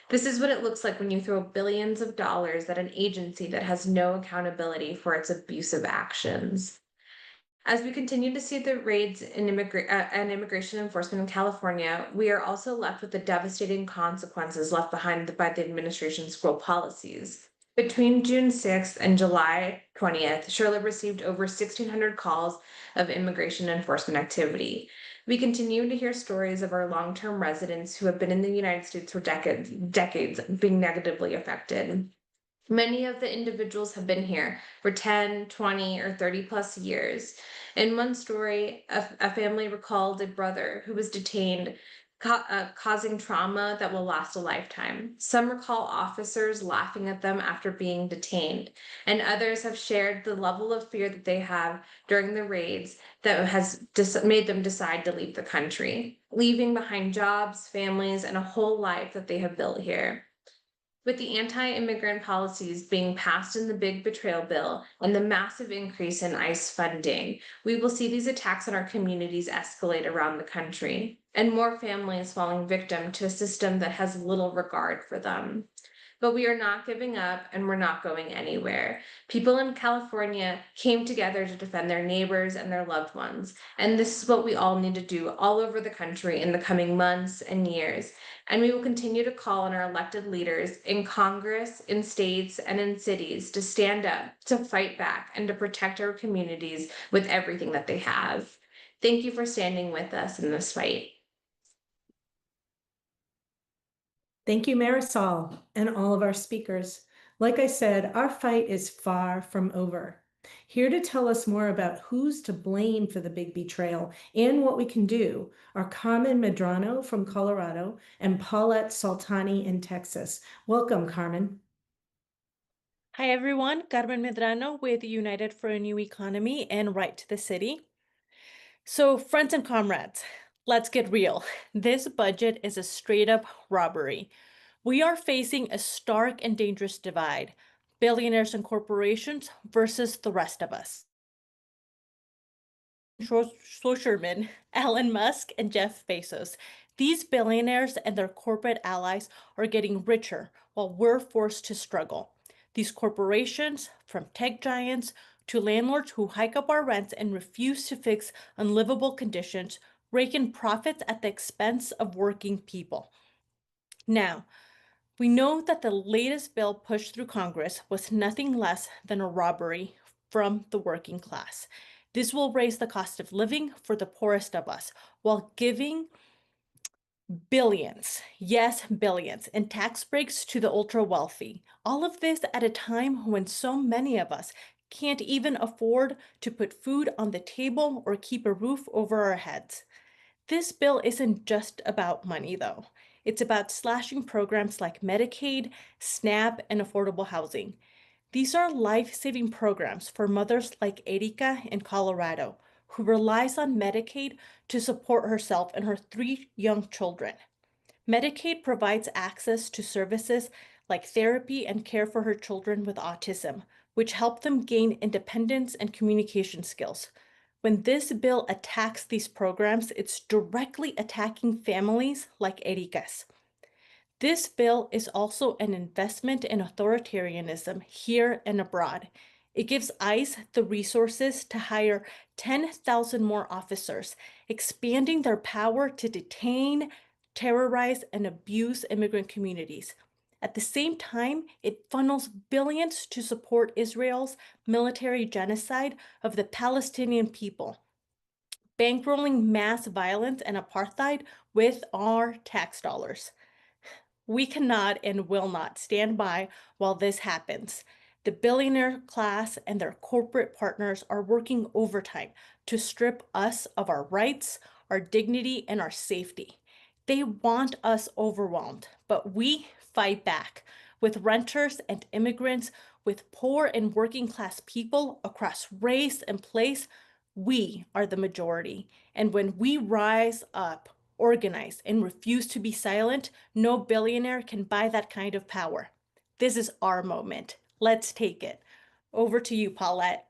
This is what it looks like when you throw billions of dollars at an agency that has no accountability for its abusive actions. As we continue to see the raids and immigration enforcement in California, we are also left with the devastating consequences left behind by the administration's cruel policies. Between June 6th and July 20th, SHRLA received over 1,600 calls of immigration enforcement activity. We continue to hear stories of our long-term residents who have been in the United States for decades being negatively affected. Many of the individuals have been here for 10, 20, or 30 plus years. In one story, a family recalled a brother who was detained, causing trauma that will last a lifetime. Some recall officers laughing at them after being detained, and others have shared the level of fear that they have during the raids that has made them decide to leave the country, leaving behind jobs, families, and a whole life that they have built here. With the anti-immigrant policies being passed in the big betrayal bill and the massive increase in ICE funding, we will see these attacks on our communities escalate around the country, and more families falling victim to a system that has little regard for them. But we are not giving up, and we're not going anywhere. People in California came together to defend their neighbors and their loved ones, and this is what we all need to do all over the country in the coming months and years. And we will continue to call on our elected leaders in Congress, in states, and in cities to stand up, to fight back, and to protect our communities with everything that they have. Thank you for standing with us in this fight. Thank you, Marisol, and all of our speakers. Like I said, our fight is far from over. Here to tell us more about who's to blame for the big betrayal and what we can do are Carmen Medrano from Colorado and Paulette Soltani in Texas. Welcome, Carmen. Hi, everyone. Carmen Medrano with United for a New Economy and Right to the City. So, friends and comrades, let's get real. This budget is a straight-up robbery. We are facing a stark and dangerous divide, billionaires and corporations versus the rest of us. Schloesserman, Elon Musk, and Jeff Bezos. These billionaires and their corporate allies are getting richer while we're forced to struggle. These corporations, from tech giants to landlords who hike up our rents and refuse to fix unlivable conditions, rake in profits at the expense of working people. Now, we know that the latest bill pushed through Congress was nothing less than a robbery from the working class. This will raise the cost of living for the poorest of us while giving billions, yes, billions, in tax breaks to the ultra wealthy. All of this at a time when so many of us can't even afford to put food on the table or keep a roof over our heads. This bill isn't just about money, though. It's about slashing programs like Medicaid, SNAP, and affordable housing. These are life-saving programs for mothers like Erika in Colorado, who relies on Medicaid to support herself and her 3 young children. Medicaid provides access to services like therapy and care for her children with autism, which help them gain independence and communication skills. When this bill attacks these programs, it's directly attacking families like Erika's. This bill is also an investment in authoritarianism here and abroad. It gives ICE the resources to hire 10,000 more officers, expanding their power to detain, terrorize, and abuse immigrant communities. At the same time, it funnels billions to support Israel's military genocide of the Palestinian people, bankrolling mass violence and apartheid with our tax dollars. We cannot and will not stand by while this happens. The billionaire class and their corporate partners are working overtime to strip us of our rights, our dignity, and our safety. They want us overwhelmed, but we fight back with renters and immigrants, with poor and working class people across race and place. We are the majority. And when we rise up, organize, and refuse to be silent, no billionaire can buy that kind of power. This is our moment. Let's take it. Over to you, Paulette.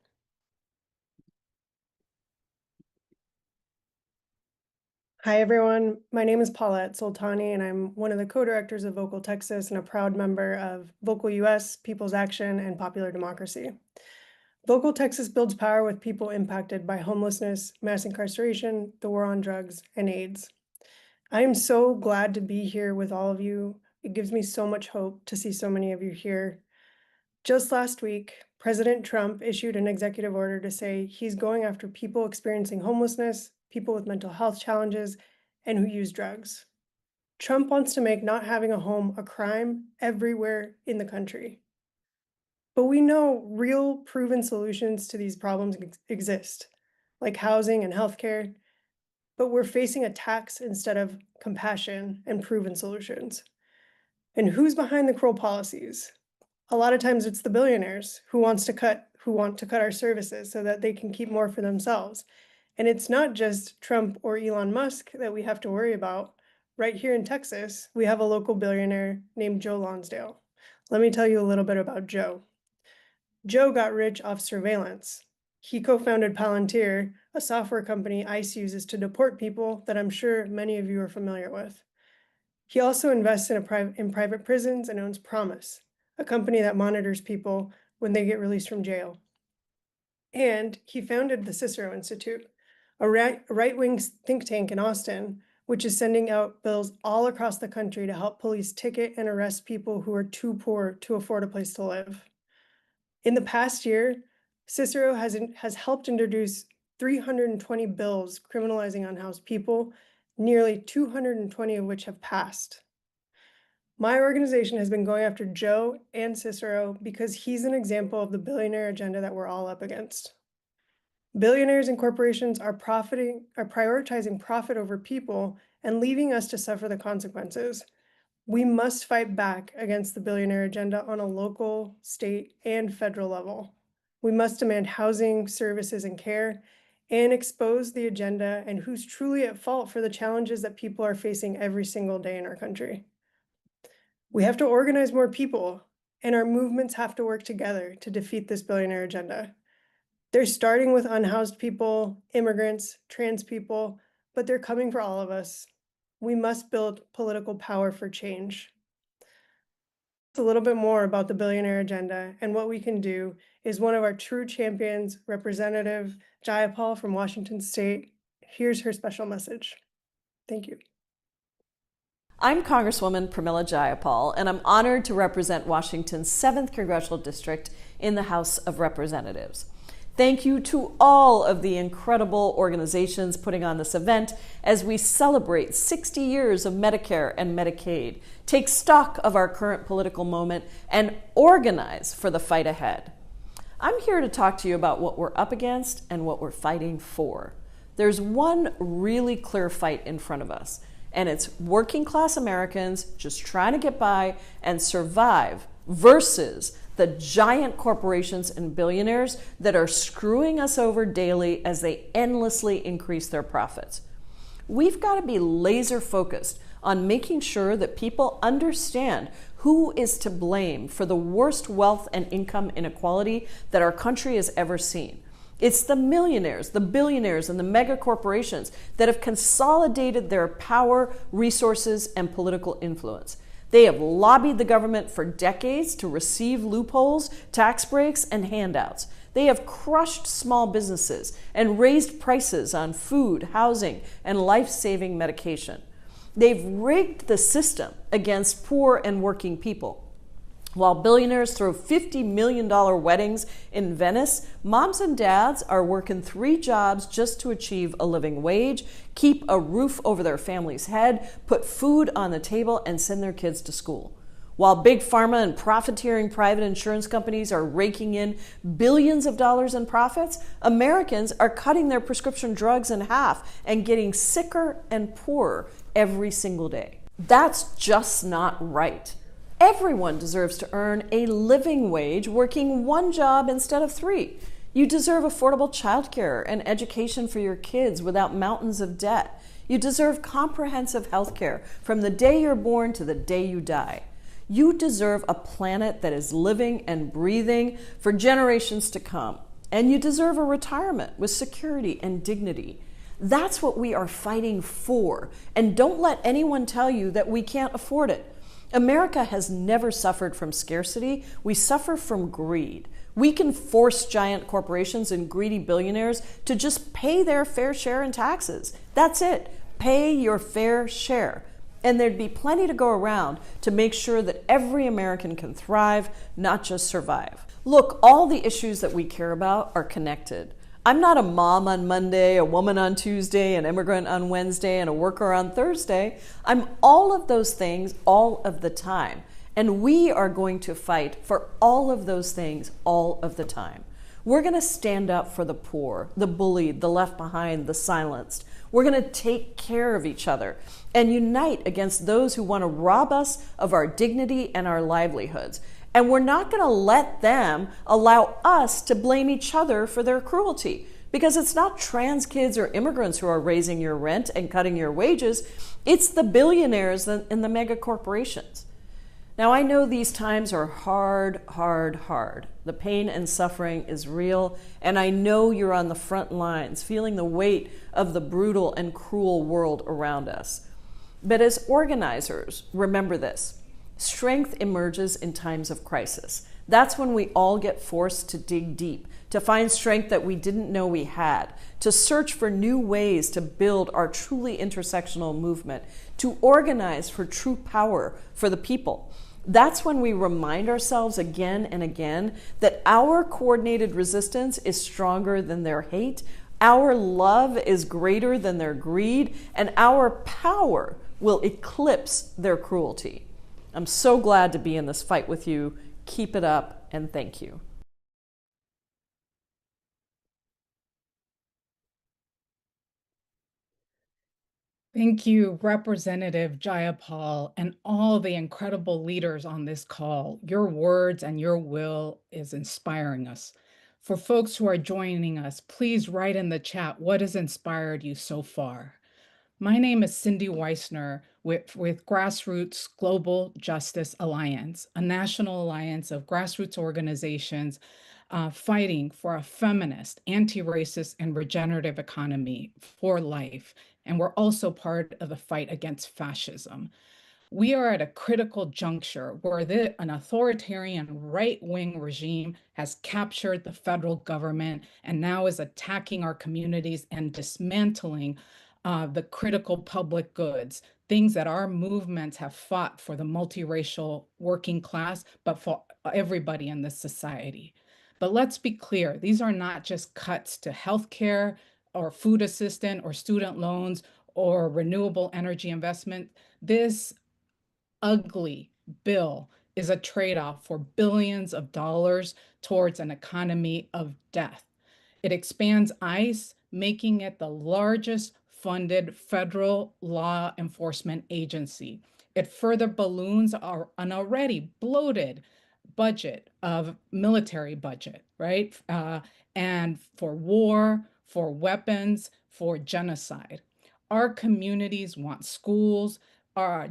Hi, everyone. My name is Paulette Soltani, and I'm one of the co-directors of Vocal Texas and a proud member of Vocal US, People's Action, and Popular Democracy. Vocal Texas builds power with people impacted by homelessness, mass incarceration, the war on drugs, and AIDS. I am so glad to be here with all of you. It gives me so much hope to see so many of you here. Just last week, President Trump issued an executive order to say he's going after people experiencing homelessness, people with mental health challenges, and who use drugs. Trump wants to make not having a home a crime everywhere in the country. But we know real proven solutions to these problems exist, like housing and healthcare, but we're facing attacks instead of compassion and proven solutions. And who's behind the cruel policies? A lot of times it's the billionaires who want to cut our services so that they can keep more for themselves. And it's not just Trump or Elon Musk that we have to worry about. Right here in Texas, we have a local billionaire named Joe Lonsdale. Let me tell you a little bit about Joe. Joe got rich off surveillance. He co-founded Palantir, a software company ICE uses to deport people that I'm sure many of you are familiar with. He also invests in private prisons and owns Promise, a company that monitors people when they get released from jail. And he founded the Cicero Institute, a right-wing think tank in Austin, which is sending out bills all across the country to help police ticket and arrest people who are too poor to afford a place to live. In the past year, Cicero has helped introduce 320 bills criminalizing unhoused people, nearly 220 of which have passed. My organization has been going after Joe and Cicero because he's an example of the billionaire agenda that we're all up against. Billionaires and corporations are prioritizing profit over people and leaving us to suffer the consequences. We must fight back against the billionaire agenda on a local, state, and federal level. We must demand housing, services, and care, and expose the agenda and who's truly at fault for the challenges that people are facing every single day in our country. We have to organize more people, and our movements have to work together to defeat this billionaire agenda. They're starting with unhoused people, immigrants, trans people, but they're coming for all of us. We must build political power for change. A little bit more about the billionaire agenda and what we can do is one of our true champions, Representative Jayapal from Washington State. Here's her special message. Thank you. I'm Congresswoman Pramila Jayapal, and I'm honored to represent Washington's 7th Congressional District in the House of Representatives. Thank you to all of the incredible organizations putting on this event as we celebrate 60 years of Medicare and Medicaid, take stock of our current political moment, and organize for the fight ahead. I'm here to talk to you about what we're up against and what we're fighting for. There's one really clear fight in front of us, and it's working class Americans just trying to get by and survive versus the giant corporations and billionaires that are screwing us over daily as they endlessly increase their profits. We've got to be laser focused on making sure that people understand who is to blame for the worst wealth and income inequality that our country has ever seen. It's the millionaires, the billionaires, and the mega corporations that have consolidated their power, resources, and political influence. They have lobbied the government for decades to receive loopholes, tax breaks, and handouts. They have crushed small businesses and raised prices on food, housing, and life-saving medication. They've rigged the system against poor and working people. While billionaires throw $50 million weddings in Venice, moms and dads are working 3 jobs just to achieve a living wage, keep a roof over their family's head, put food on the table, and send their kids to school. While big pharma and profiteering private insurance companies are raking in billions of dollars in profits, Americans are cutting their prescription drugs in half and getting sicker and poorer every single day. That's just not right. Everyone deserves to earn a living wage working 1 job instead of 3. You deserve affordable childcare and education for your kids without mountains of debt. You deserve comprehensive health care from the day you're born to the day you die. You deserve a planet that is living and breathing for generations to come. And you deserve a retirement with security and dignity. That's what we are fighting for. And don't let anyone tell you that we can't afford it. America has never suffered from scarcity. We suffer from greed. We can force giant corporations and greedy billionaires to just pay their fair share in taxes. That's it. Pay your fair share. And there'd be plenty to go around to make sure that every American can thrive, not just survive. Look, all the issues that we care about are connected. I'm not a mom on Monday, a woman on Tuesday, an immigrant on Wednesday, and a worker on Thursday. I'm all of those things all of the time. And we are going to fight for all of those things all of the time. We're going to stand up for the poor, the bullied, the left behind, the silenced. We're going to take care of each other and unite against those who want to rob us of our dignity and our livelihoods. And we're not going to let them allow us to blame each other for their cruelty, because it's not trans kids or immigrants who are raising your rent and cutting your wages. It's the billionaires and the mega corporations. Now, I know these times are hard. The pain and suffering is real, and I know you're on the front lines, feeling the weight of the brutal and cruel world around us. But as organizers, remember this. Strength emerges in times of crisis. That's when we all get forced to dig deep, to find strength that we didn't know we had, to search for new ways to build our truly intersectional movement, to organize for true power for the people. That's when we remind ourselves again and again that our coordinated resistance is stronger than their hate, our love is greater than their greed, and our power will eclipse their cruelty. I'm so glad to be in this fight with you. Keep it up, and thank you. Thank you, Representative Jayapal, and all the incredible leaders on this call. Your words and your will is inspiring us. For folks who are joining us, please write in the chat what has inspired you so far. My name is Cindy Weissner with Grassroots Global Justice Alliance, a national alliance of grassroots organizations fighting for a feminist, anti-racist, and regenerative economy for life. And we're also part of the fight against fascism. We are at a critical juncture where an authoritarian right-wing regime has captured the federal government and now is attacking our communities and dismantling the critical public goods, things that our movements have fought for the multiracial working class, but for everybody in this society. But let's be clear, these are not just cuts to healthcare or food assistance or student loans or renewable energy investment. This ugly bill is a trade-off for billions of dollars towards an economy of death. It expands ICE, making it the largest funded federal law enforcement agency. It further balloons an already bloated budget of military budget, right? And for war, for weapons, for genocide. Our communities want schools,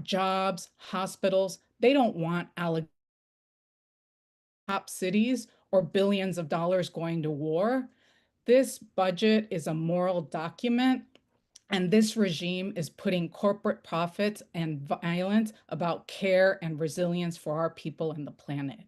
jobs, hospitals. They don't want top cities or billions of dollars going to war. This budget is a moral document, and this regime is putting corporate profits and violence about care and resilience for our people and the planet.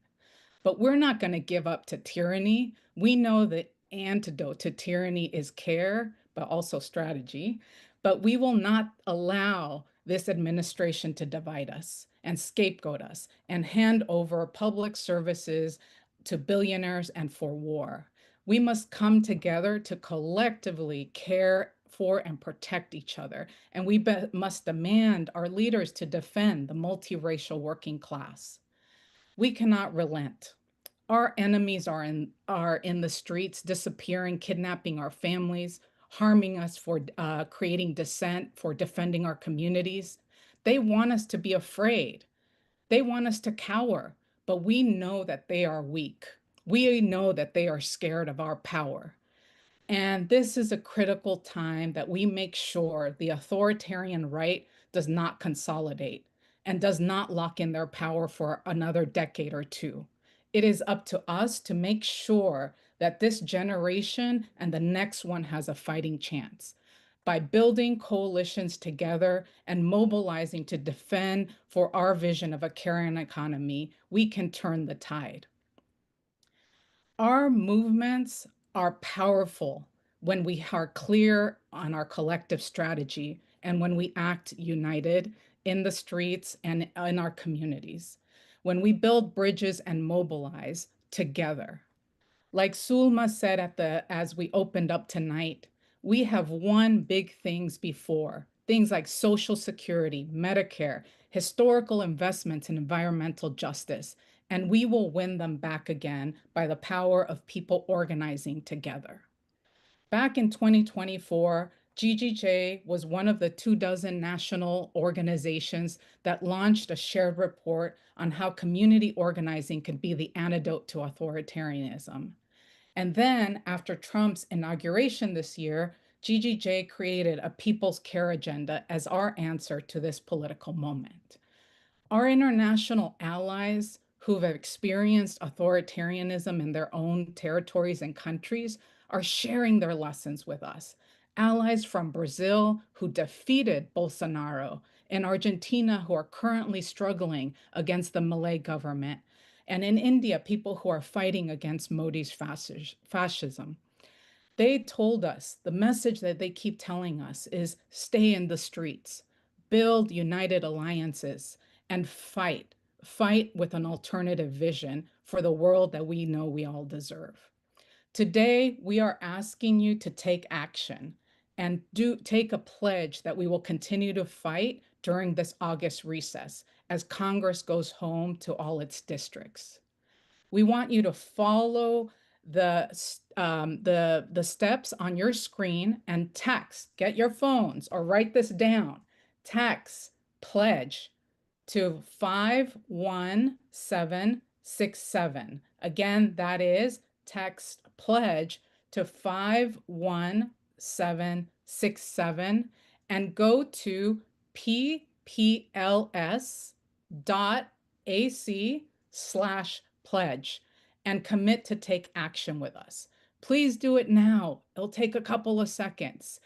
But we're not going to give up to tyranny. We know the antidote to tyranny is care, but also strategy. But we will not allow this administration to divide us and scapegoat us and hand over public services to billionaires and for war. We must come together to collectively care for and protect each other. And we must demand our leaders to defend the multiracial working class. We cannot relent. Our enemies are in the streets, disappearing, kidnapping our families, harming us for creating dissent, for defending our communities. They want us to be afraid. They want us to cower, but we know that they are weak. We know that they are scared of our power. And this is a critical time that we make sure the authoritarian right does not consolidate and does not lock in their power for another decade or two. It is up to us to make sure that this generation and the next one has a fighting chance. By building coalitions together and mobilizing to defend for our vision of a caring economy, we can turn the tide. Our movements are powerful when we are clear on our collective strategy and when we act united in the streets and in our communities, when we build bridges and mobilize together. Like Sulma said as we opened up tonight, we have won big things before, things like Social Security, Medicare, historical investments in environmental justice, and we will win them back again by the power of people organizing together. Back in 2024, GGJ was one of the 24 national organizations that launched a shared report on how community organizing could be the antidote to authoritarianism. And then after Trump's inauguration this year, GGJ created a People's Care Agenda as our answer to this political moment. Our international allies who have experienced authoritarianism in their own territories and countries are sharing their lessons with us. Allies from Brazil who defeated Bolsonaro, and Argentina who are currently struggling against the Malay government, and in India, people who are fighting against Modi's fascism. They told us, the message that they keep telling us is stay in the streets, build united alliances, and fight with an alternative vision for the world that we know we all deserve. Today, we are asking you to take action and take a pledge that we will continue to fight during this August recess as Congress goes home to all its districts. We want you to follow the steps on your screen and text, get your phones or write this down, text pledge to 51767. Again, that is text pledge to 51767 and go to ppls.ac/pledge and commit to take action with us. Please do it now. It'll take a couple of seconds.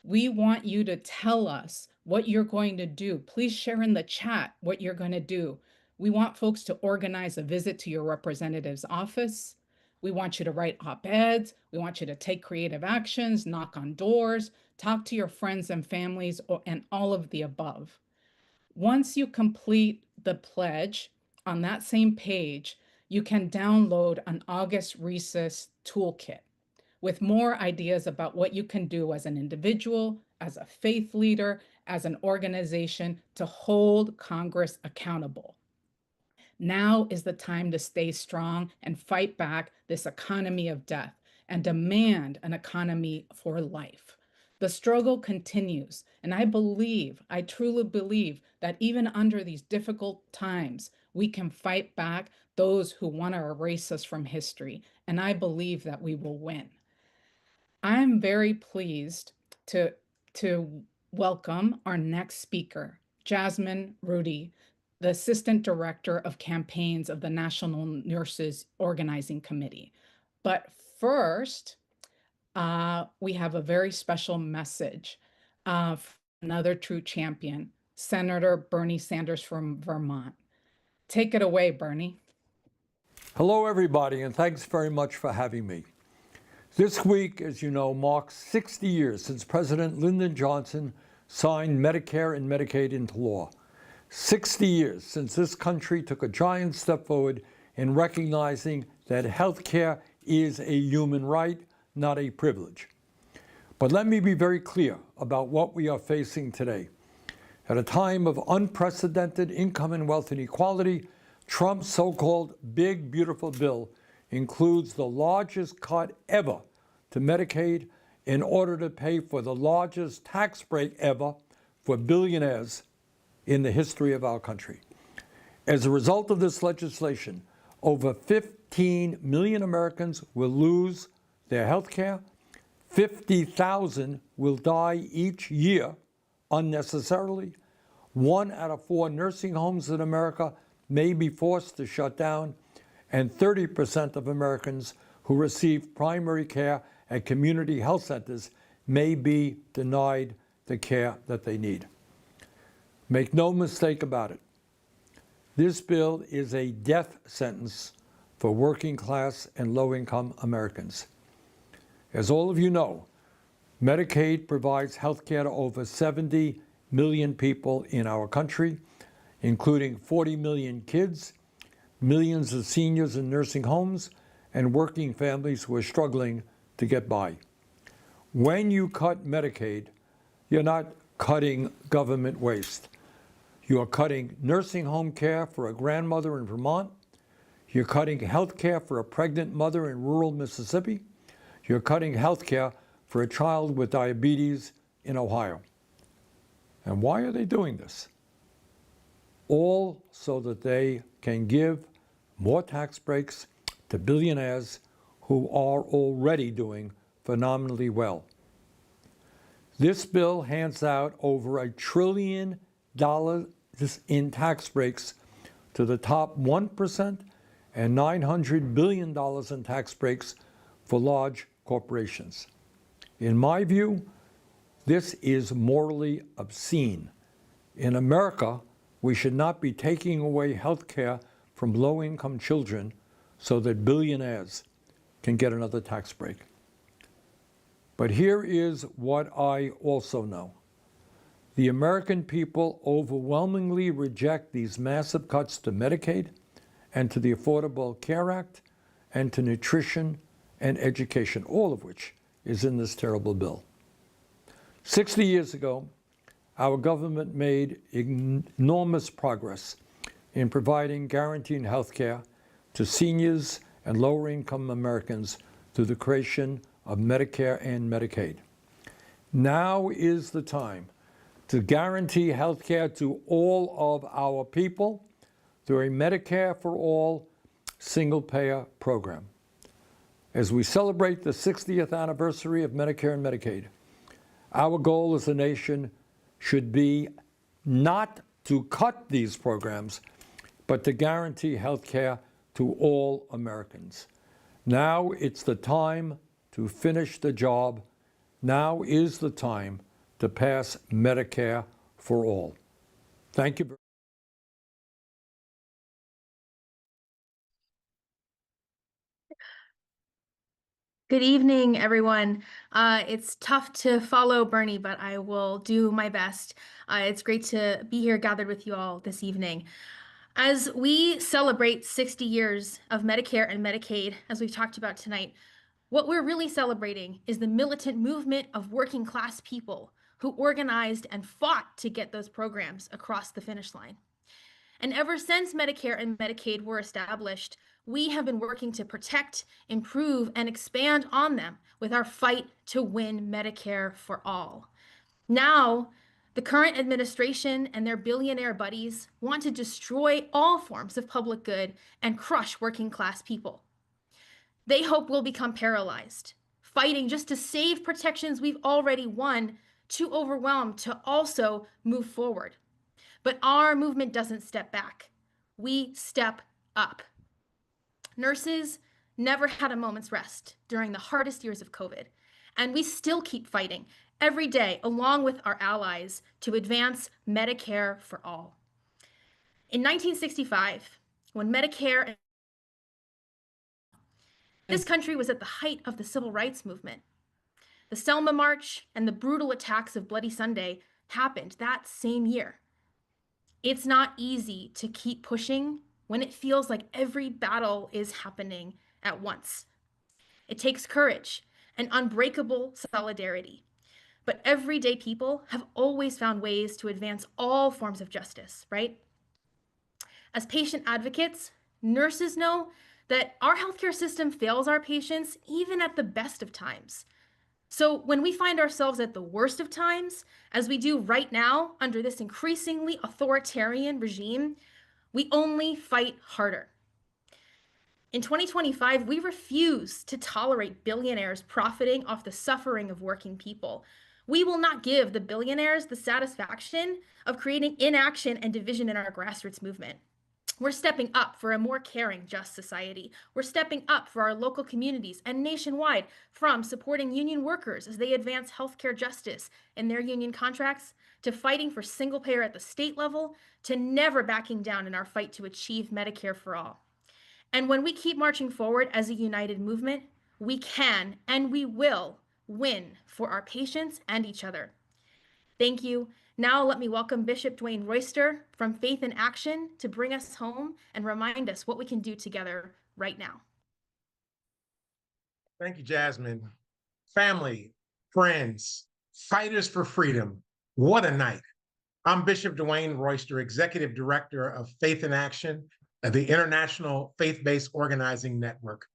We want you to tell us what you're going to do. Please share in the chat what you're going to do. We want folks to organize a visit to your representative's office. We want you to write op-eds. We want you to take creative actions, knock on doors, talk to your friends and families, and all of the above. Once you complete the pledge, on that same page, you can download an August Recess toolkit with more ideas about what you can do as an individual, as a faith leader, as an organization to hold Congress accountable. Now is the time to stay strong and fight back this economy of death and demand an economy for life. The struggle continues, and I truly believe that even under these difficult times, we can fight back those who want to erase us from history, and I believe that we will win. I'm very pleased to welcome our next speaker, Jasmine Rudy, the Assistant Director of Campaigns of the National Nurses Organizing Committee. But first, we have a very special message from another true champion, Senator Bernie Sanders from Vermont. Take it away, Bernie. Hello, everybody, and thanks very much for having me. This week, as you know, marks 60 years since President Lyndon Johnson signed Medicare and Medicaid into law. 60 years since this country took a giant step forward in recognizing that health care is a human right, not a privilege. But let me be very clear about what we are facing today. At a time of unprecedented income and wealth inequality, Trump's so-called Big Beautiful Bill includes the largest cut ever to Medicaid in order to pay for the largest tax break ever for billionaires in the history of our country. As a result of this legislation, over 15 million Americans will lose their health care. 50,000 will die each year unnecessarily. 1 out of 4 nursing homes in America may be forced to shut down, and 30% of Americans who receive primary care at community health centers may be denied the care that they need. Make no mistake about it. This bill is a death sentence for working class and low-income Americans. As all of you know, Medicaid provides health care to over 70 million people in our country, including 40 million kids, millions of seniors in nursing homes, and working families who are struggling to get by. When you cut Medicaid, you're not cutting government waste. You are cutting nursing home care for a grandmother in Vermont. You're cutting health care for a pregnant mother in rural Mississippi. You're cutting health care for a child with diabetes in Ohio. And why are they doing this? All so that they can give more tax breaks to billionaires who are already doing phenomenally well. This bill hands out over $1 trillion in tax breaks to the top 1% and $900 billion in tax breaks for large corporations. In my view, this is morally obscene. In America, we should not be taking away health care from low-income children so that billionaires can get another tax break. But here is what I also know. The American people overwhelmingly reject these massive cuts to Medicaid and to the Affordable Care Act and to nutrition and education, all of which is in this terrible bill. 60 years ago, our government made enormous progress in providing guaranteed health care to seniors and lower-income Americans through the creation of Medicare and Medicaid. Now is the time to guarantee health care to all of our people through a Medicare for All single-payer program. As we celebrate the 60th anniversary of Medicare and Medicaid, our goal as a nation should be not to cut these programs, but to guarantee health care to all Americans. Now it's the time to finish the job. Now is the time to pass Medicare for all. Thank you. Good evening, everyone. It's tough to follow Bernie, but I will do my best. It's great to be here gathered with you all this evening. As we celebrate 60 years of Medicare and Medicaid, as we've talked about tonight, what we're really celebrating is the militant movement of working class people who organized and fought to get those programs across the finish line. And ever since Medicare and Medicaid were established, we have been working to protect, improve, and expand on them with our fight to win Medicare for all. Now, the current administration and their billionaire buddies want to destroy all forms of public good and crush working class people. They hope we'll become paralyzed, fighting just to save protections we've already won, too overwhelmed to also move forward. But our movement doesn't step back. We step up. Nurses never had a moment's rest during the hardest years of COVID, and we still keep fighting every day along with our allies to advance Medicare for all. In 1965, when Medicare This country was at the height of the civil rights movement. The Selma March and the brutal attacks of Bloody Sunday happened that same year. It's not easy to keep pushing when it feels like every battle is happening at once. It takes courage and unbreakable solidarity. But everyday people have always found ways to advance all forms of justice, right? As patient advocates, nurses know that our healthcare system fails our patients even at the best of times. So when we find ourselves at the worst of times, as we do right now under this increasingly authoritarian regime, we only fight harder. In 2025, we refuse to tolerate billionaires profiting off the suffering of working people. We will not give the billionaires the satisfaction of creating inaction and division in our grassroots movement. We're stepping up for a more caring, just society. We're stepping up for our local communities and nationwide, from supporting union workers as they advance healthcare justice in their union contracts, to fighting for single payer at the state level, to never backing down in our fight to achieve Medicare for all. And when we keep marching forward as a united movement, we can and we will win for our patients and each other. Thank you. Now let me welcome Bishop Dwayne Royster from Faith in Action to bring us home and remind us what we can do together right now. Thank you, Jasmine. Family, friends, fighters for freedom, what a night. I'm Bishop Dwayne Royster, Executive Director of Faith in Action, the International Faith-Based Organizing Network.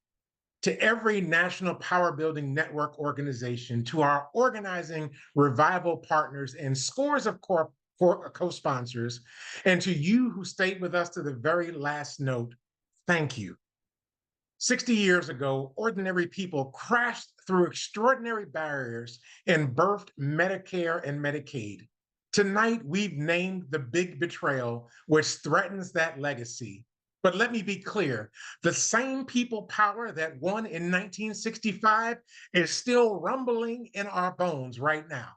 To every national power building network organization, to our organizing revival partners and scores of co-sponsors, and to you who stayed with us to the very last note, thank you. 60 years ago, ordinary people crashed through extraordinary barriers and birthed Medicare and Medicaid. Tonight, we've named the big betrayal, which threatens that legacy. But let me be clear, the same people power that won in 1965 is still rumbling in our bones right now.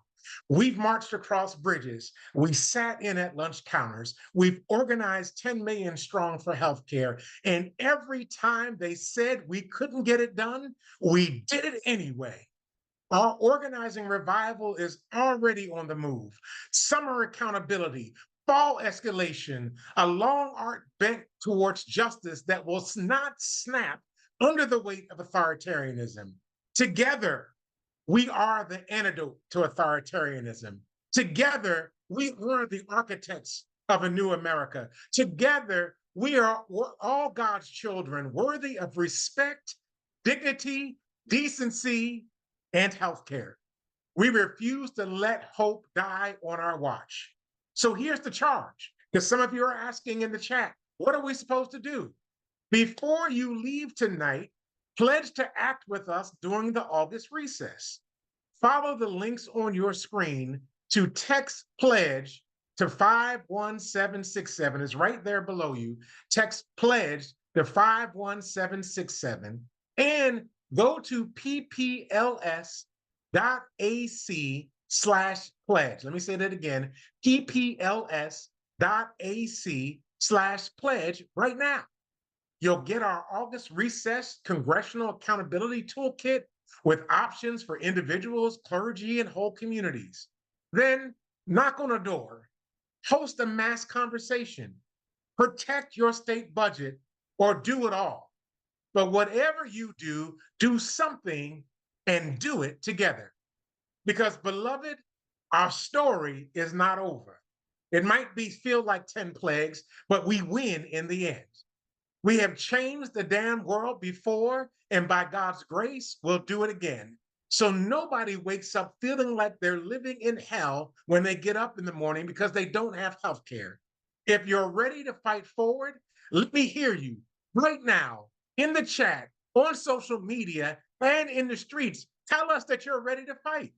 We've marched across bridges. We sat in at lunch counters. We've organized 10 million strong for healthcare. And every time they said we couldn't get it done, we did it anyway. Our organizing revival is already on the move. Summer accountability, fall escalation, a long arc bent towards justice that will not snap under the weight of authoritarianism. Together, we are the antidote to authoritarianism. Together, we are the architects of a new America. Together, we're all God's children, worthy of respect, dignity, decency, and healthcare. We refuse to let hope die on our watch. So here's the charge, because some of you are asking in the chat, what are we supposed to do? Before you leave tonight, pledge to act with us during the August recess. Follow the links on your screen to text pledge to 51767. It's right there below you. Text pledge to 51767 and go to ppls.ac/pledge. Let me say that again, ppls.ac/pledge right now. You'll get our August recess congressional accountability toolkit with options for individuals, clergy, and whole communities. Then knock on a door, host a mass conversation, protect your state budget, or do it all. But whatever you do, do something and do it together. Because, beloved, our story is not over. It might feel like 10 plagues, but we win in the end. We have changed the damn world before, and by God's grace, we'll do it again. So nobody wakes up feeling like they're living in hell when they get up in the morning because they don't have health care. If you're ready to fight forward, let me hear you right now in the chat, on social media, and in the streets. Tell us that you're ready to fight.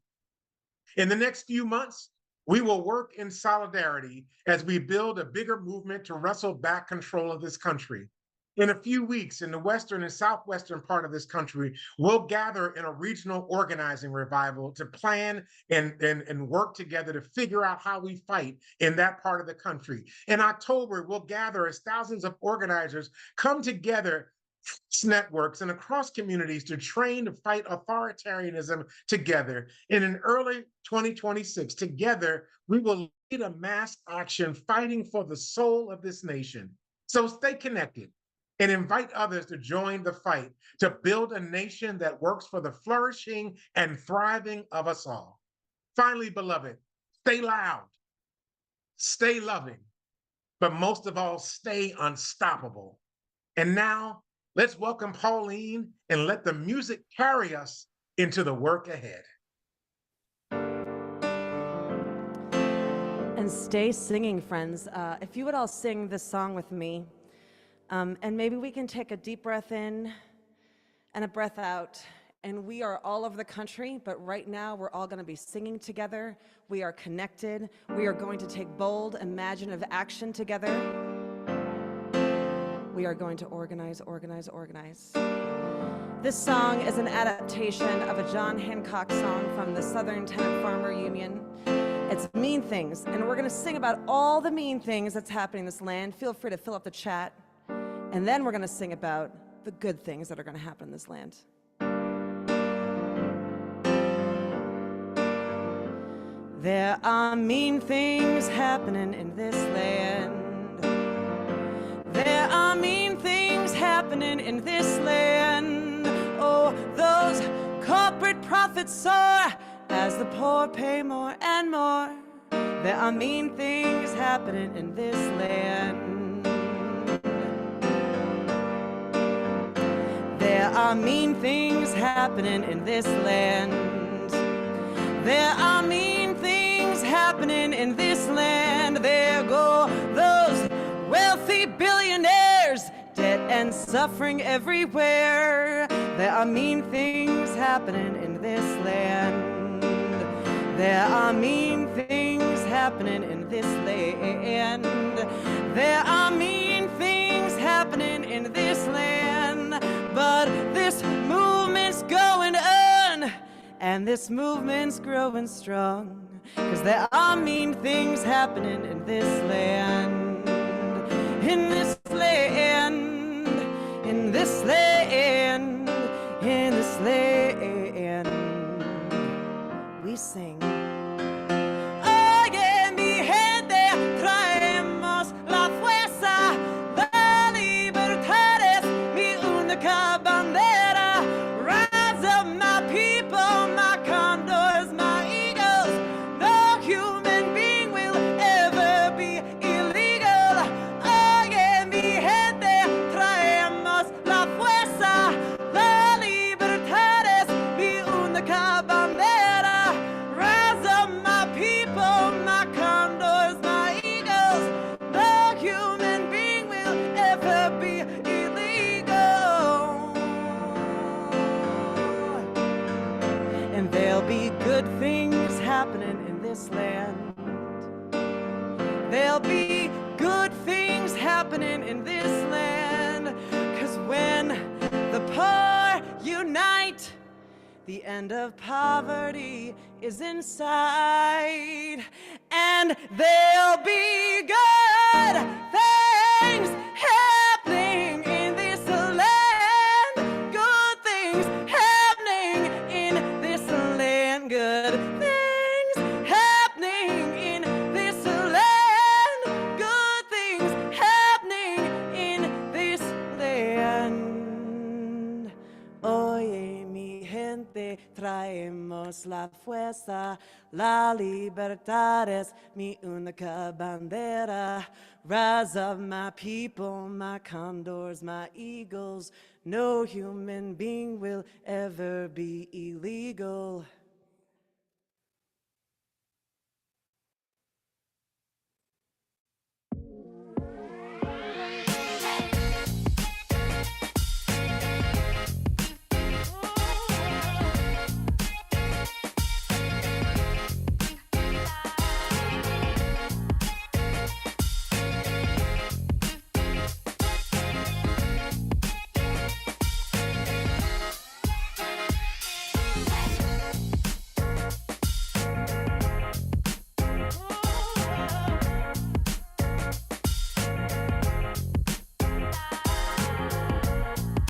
In the next few months, we will work in solidarity as we build a bigger movement to wrestle back control of this country. In a few weeks, in the western and southwestern part of this country, we'll gather in a regional organizing revival to plan and work together to figure out how we fight in that part of the country. In October, we'll gather as thousands of organizers come together networks and across communities to train to fight authoritarianism together. And in early 2026, together, we will lead a mass action fighting for the soul of this nation. So stay connected and invite others to join the fight to build a nation that works for the flourishing and thriving of us all. Finally, beloved, stay loud, stay loving, but most of all, stay unstoppable. And now, let's welcome Pauline and let the music carry us into the work ahead. And stay singing, friends. If you would all sing this song with me, and maybe we can take a deep breath in and a breath out. And we are all over the country, but right now we're all going to be singing together. We are connected. We are going to take bold, imaginative action together. We are going to organize, organize, organize. This song is an adaptation of a John Hancock song from the Southern Tenant Farmer Union. It's Mean Things, and we're going to sing about all the mean things that's happening in this land. Feel free to fill up the chat. And then we're going to sing about the good things that are going to happen in this land. There are mean things happening in this land. There are mean things happening in this land. Oh, those corporate profits soar as the poor pay more and more. There are mean things happening in this land. There are mean things happening in this land. There are mean things happening in this land. There go those wealthy billionaires, debt and suffering everywhere. There are mean things happening in this land. There are mean things happening in this land. There are mean things happening in this land. But this movement's going on, and this movement's growing strong, 'cause there are mean things happening in this land. In this land, in this land, in this land, we sing. Oye, mi gente, traemos la fuerza, la libertad es mi única bandera. Rise up, my people, my condors, my eagles. No human being will ever be illegal. Oye, mi gente, traemos la fuerza, la libertad es mi única bandera. Rise up, my people, my condors, my eagles. No human being will ever be illegal. And there'll be good things happening in this land. There'll be good things happening in this land. 'Cause when the poor unite, the end of poverty is in sight. And there'll be good things happening in this land. Good things happening in this land. Good things happening in this land. Good things happening in this land. Oye, mi gente, traemos la fuerza, la libertad es mi única bandera. Rise up, my people, my condors, my eagles. No human being will ever be illegal.